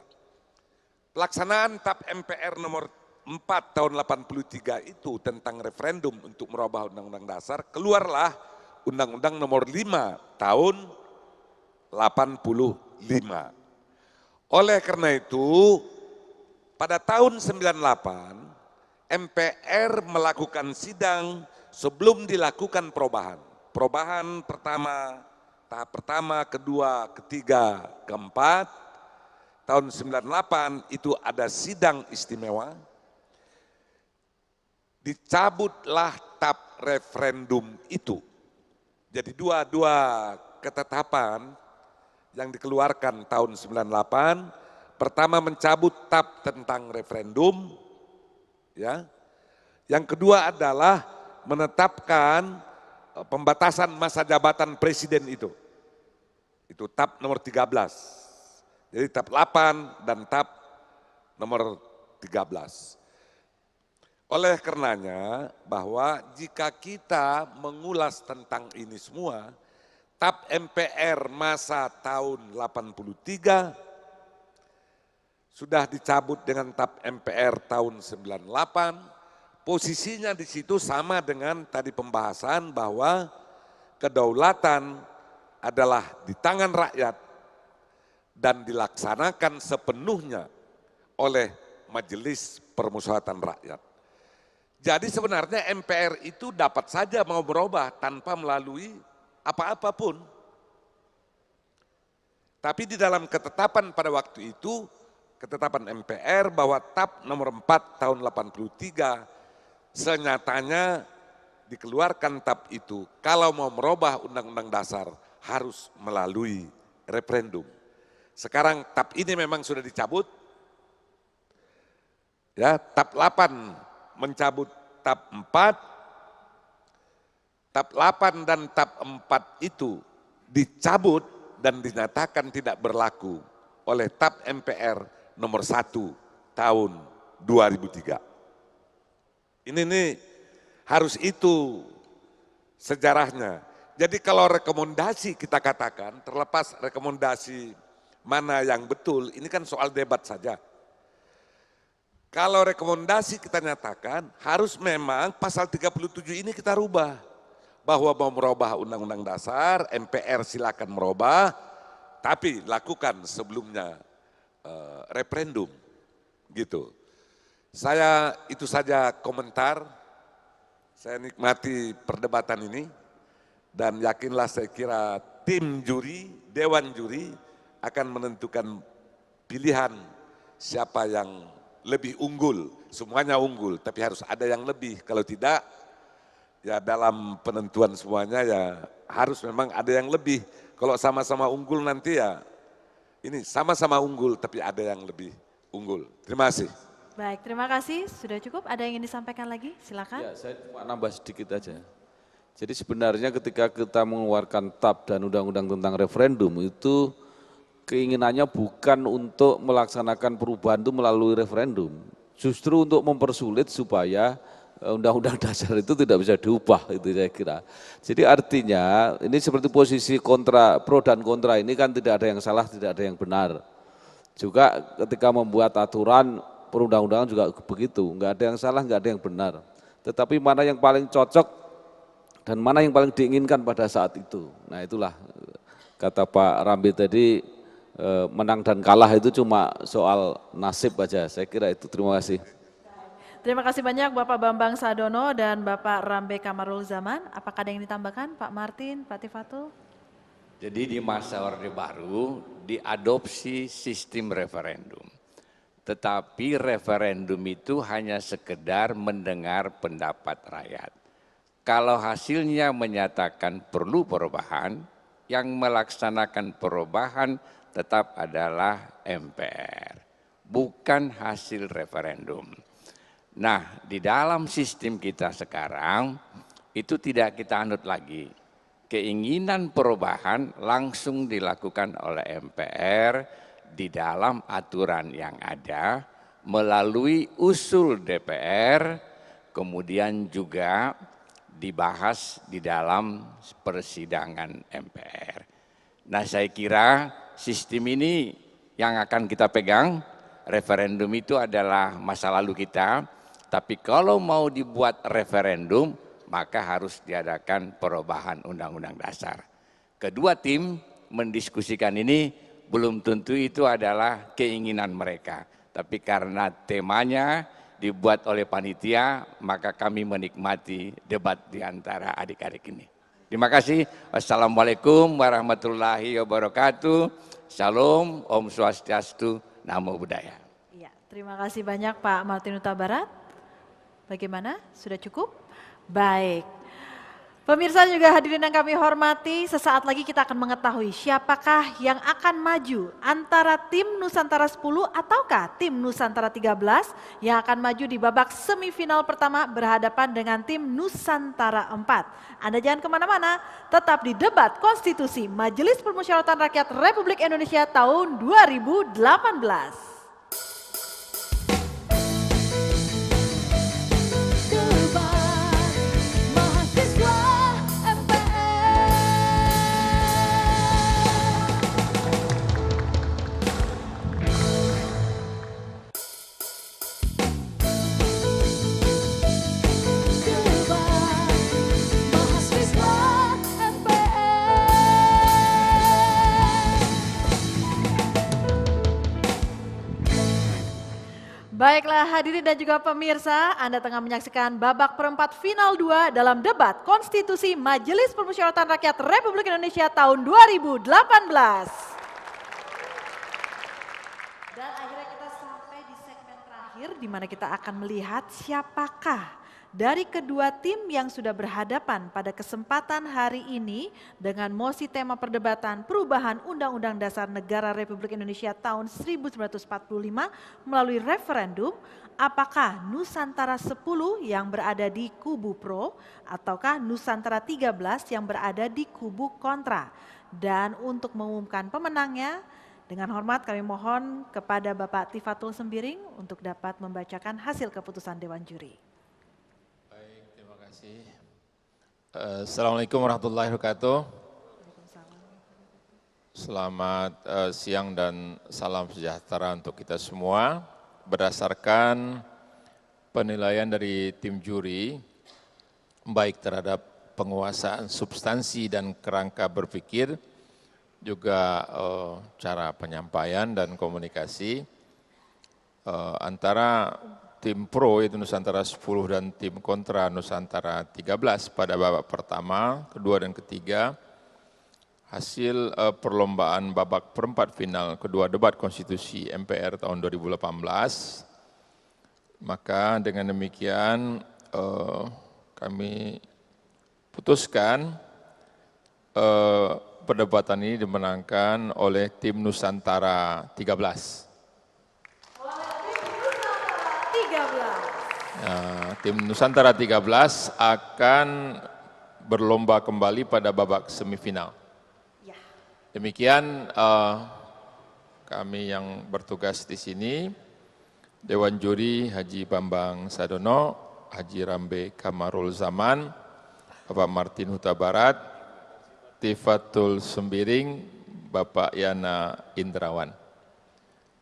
Pelaksanaan TAP MPR nomor 4 tahun 83 itu tentang referendum untuk merubah Undang-Undang Dasar, keluarlah Undang-Undang nomor 5 tahun 85. Oleh karena itu, pada tahun 98, MPR melakukan sidang sebelum dilakukan perubahan. Perubahan pertama, tahap pertama, kedua, ketiga, keempat, tahun 98 itu ada sidang istimewa, dicabutlah TAP referendum itu. Jadi dua ketetapan yang dikeluarkan tahun 98, pertama mencabut TAP tentang referendum, ya. Yang kedua adalah menetapkan pembatasan masa jabatan presiden itu. Itu TAP nomor 13. Jadi TAP 8 dan TAP nomor 13. Oleh karenanya bahwa jika kita mengulas tentang ini semua, TAP MPR masa tahun 83 sudah dicabut dengan TAP MPR tahun 98, posisinya di situ sama dengan tadi pembahasan bahwa kedaulatan adalah di tangan rakyat dan dilaksanakan sepenuhnya oleh Majelis Permusyawaratan Rakyat. Jadi sebenarnya MPR itu dapat saja mau berubah tanpa melalui apa-apa pun. Tapi di dalam ketetapan pada waktu itu, ketetapan MPR bahwa TAP nomor 4 tahun 83 senyatanya dikeluarkan TAP itu kalau mau merubah Undang-Undang Dasar harus melalui referendum. Sekarang TAP ini memang sudah dicabut, ya TAP 8 mencabut TAP 4, TAP 8 dan TAP 4 itu dicabut dan dinyatakan tidak berlaku oleh TAP MPR nomor 1 tahun 2003. Ini harus itu sejarahnya. Jadi kalau rekomendasi kita katakan, terlepas rekomendasi mana yang betul, ini kan soal debat saja. Kalau rekomendasi kita nyatakan, harus memang pasal 37 ini kita rubah. Bahwa mau merubah Undang-Undang Dasar, MPR silakan merubah, tapi lakukan sebelumnya referendum. Gitu. Saya itu saja komentar, saya nikmati perdebatan ini, dan yakinlah saya kira tim juri, dewan juri, akan menentukan pilihan siapa yang lebih unggul. Semuanya unggul, tapi harus ada yang lebih. Kalau tidak, ya dalam penentuan semuanya ya harus memang ada yang lebih. Kalau sama-sama unggul nanti ya ini sama-sama unggul, tapi ada yang lebih unggul. Terima kasih. Baik, terima kasih. Sudah cukup? Ada yang ingin disampaikan lagi? Silakan. Ya, saya cuma nambah sedikit aja. Jadi sebenarnya ketika kita mengeluarkan TAP dan undang-undang tentang referendum itu keinginannya bukan untuk melaksanakan perubahan itu melalui referendum. Justru untuk mempersulit supaya Undang-Undang Dasar itu tidak bisa diubah, itu saya kira. Jadi artinya ini seperti posisi kontra, pro dan kontra ini kan tidak ada yang salah, tidak ada yang benar. Juga ketika membuat aturan perundang-undangan juga begitu, nggak ada yang salah, nggak ada yang benar. Tetapi mana yang paling cocok dan mana yang paling diinginkan pada saat itu. Nah itulah kata Pak Rambi tadi, menang dan kalah itu cuma soal nasib aja. Saya kira itu. Terima kasih. Terima kasih banyak Bapak Bambang Sadono dan Bapak Rambe Kamarul Zaman. Apakah ada yang ditambahkan Pak Martin, Pak Tifatul? Jadi di masa Orde Baru diadopsi sistem referendum. Tetapi referendum itu hanya sekedar mendengar pendapat rakyat. Kalau hasilnya menyatakan perlu perubahan, yang melaksanakan perubahan tetap adalah MPR, bukan hasil referendum. Nah, di dalam sistem kita sekarang itu tidak kita anut lagi. Keinginan perubahan langsung dilakukan oleh MPR di dalam aturan yang ada melalui usul DPR, kemudian juga dibahas di dalam persidangan MPR. Nah, saya kira sistem ini yang akan kita pegang. Referendum itu adalah masa lalu kita. Tapi kalau mau dibuat referendum, maka harus diadakan perubahan Undang-Undang Dasar. Kedua tim mendiskusikan ini, belum tentu itu adalah keinginan mereka. Tapi karena temanya dibuat oleh panitia, maka kami menikmati debat di antara adik-adik ini. Terima kasih. Wassalamualaikum warahmatullahi wabarakatuh. Shalom, Om Swastiastu, Namo Buddhaya. Ya, terima kasih banyak Pak Martin Huta Barat. Bagaimana? Sudah cukup? Baik. Pemirsa juga hadirin yang kami hormati, sesaat lagi kita akan mengetahui siapakah yang akan maju antara tim Nusantara 10 ataukah tim Nusantara 13 yang akan maju di babak semifinal pertama berhadapan dengan tim Nusantara 4. Anda jangan kemana-mana, tetap di debat konstitusi Majelis Permusyawaratan Rakyat Republik Indonesia tahun 2018. Baiklah hadirin dan juga pemirsa, Anda tengah menyaksikan babak perempat final 2 dalam debat konstitusi Majelis Permusyawaratan Rakyat Republik Indonesia tahun 2018. Dan akhirnya kita sampai di segmen terakhir di mana kita akan melihat siapakah dari kedua tim yang sudah berhadapan pada kesempatan hari ini dengan mosi tema perdebatan perubahan Undang-Undang Dasar Negara Republik Indonesia tahun 1945 melalui referendum, apakah Nusantara 10 yang berada di kubu pro ataukah Nusantara 13 yang berada di kubu kontra. Dan untuk mengumumkan pemenangnya, dengan hormat kami mohon kepada Bapak Tifatul Sembiring untuk dapat membacakan hasil keputusan Dewan Juri. Assalamualaikum warahmatullahi wabarakatuh. Selamat siang dan salam sejahtera untuk kita semua. Berdasarkan penilaian dari tim juri, baik terhadap penguasaan substansi dan kerangka berpikir, juga cara penyampaian dan komunikasi, antara tim pro yaitu Nusantara 10 dan tim kontra Nusantara 13 pada babak pertama, kedua dan ketiga, hasil perlombaan babak perempat final kedua debat konstitusi MPR tahun 2018, maka dengan demikian kami putuskan perdebatan ini dimenangkan oleh tim Nusantara 13. Tim Nusantara 13 akan berlomba kembali pada babak semifinal. Demikian kami yang bertugas di sini, Dewan Juri Haji Bambang Sadono, Haji Rambe Kamarul Zaman, Bapak Martin Huta Barat, Tifatul Sembiring, Bapak Yana Indrawan.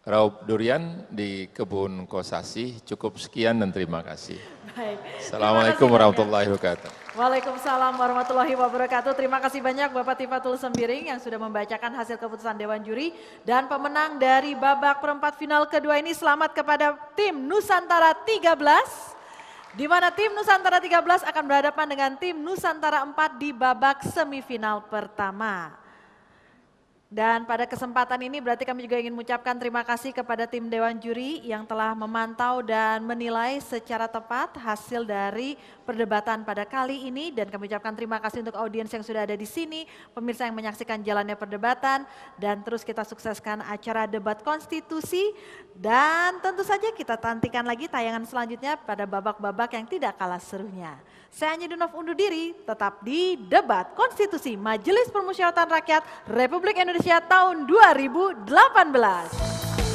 Raup Durian di Kebun Kosasi, cukup sekian dan terima kasih. Baik. Assalamualaikum warahmatullahi wabarakatuh. Waalaikumsalam warahmatullahi wabarakatuh. Terima kasih banyak Bapak Tifatul Sembiring yang sudah membacakan hasil keputusan Dewan Juri. Dan pemenang dari babak perempat final kedua ini selamat kepada tim Nusantara 13. Di mana tim Nusantara 13 akan berhadapan dengan tim Nusantara 4 di babak semifinal pertama. Dan pada kesempatan ini berarti kami juga ingin mengucapkan terima kasih kepada tim Dewan Juri yang telah memantau dan menilai secara tepat hasil dari perdebatan pada kali ini. Dan kami ucapkan terima kasih untuk audiens yang sudah ada di sini, pemirsa yang menyaksikan jalannya perdebatan. Dan terus kita sukseskan acara debat konstitusi. Dan tentu saja kita tantikan lagi tayangan selanjutnya pada babak-babak yang tidak kalah serunya. Saya Anya Dunov undur diri, tetap di debat konstitusi Majelis Permusyawaratan Rakyat Republik Indonesia tahun 2018.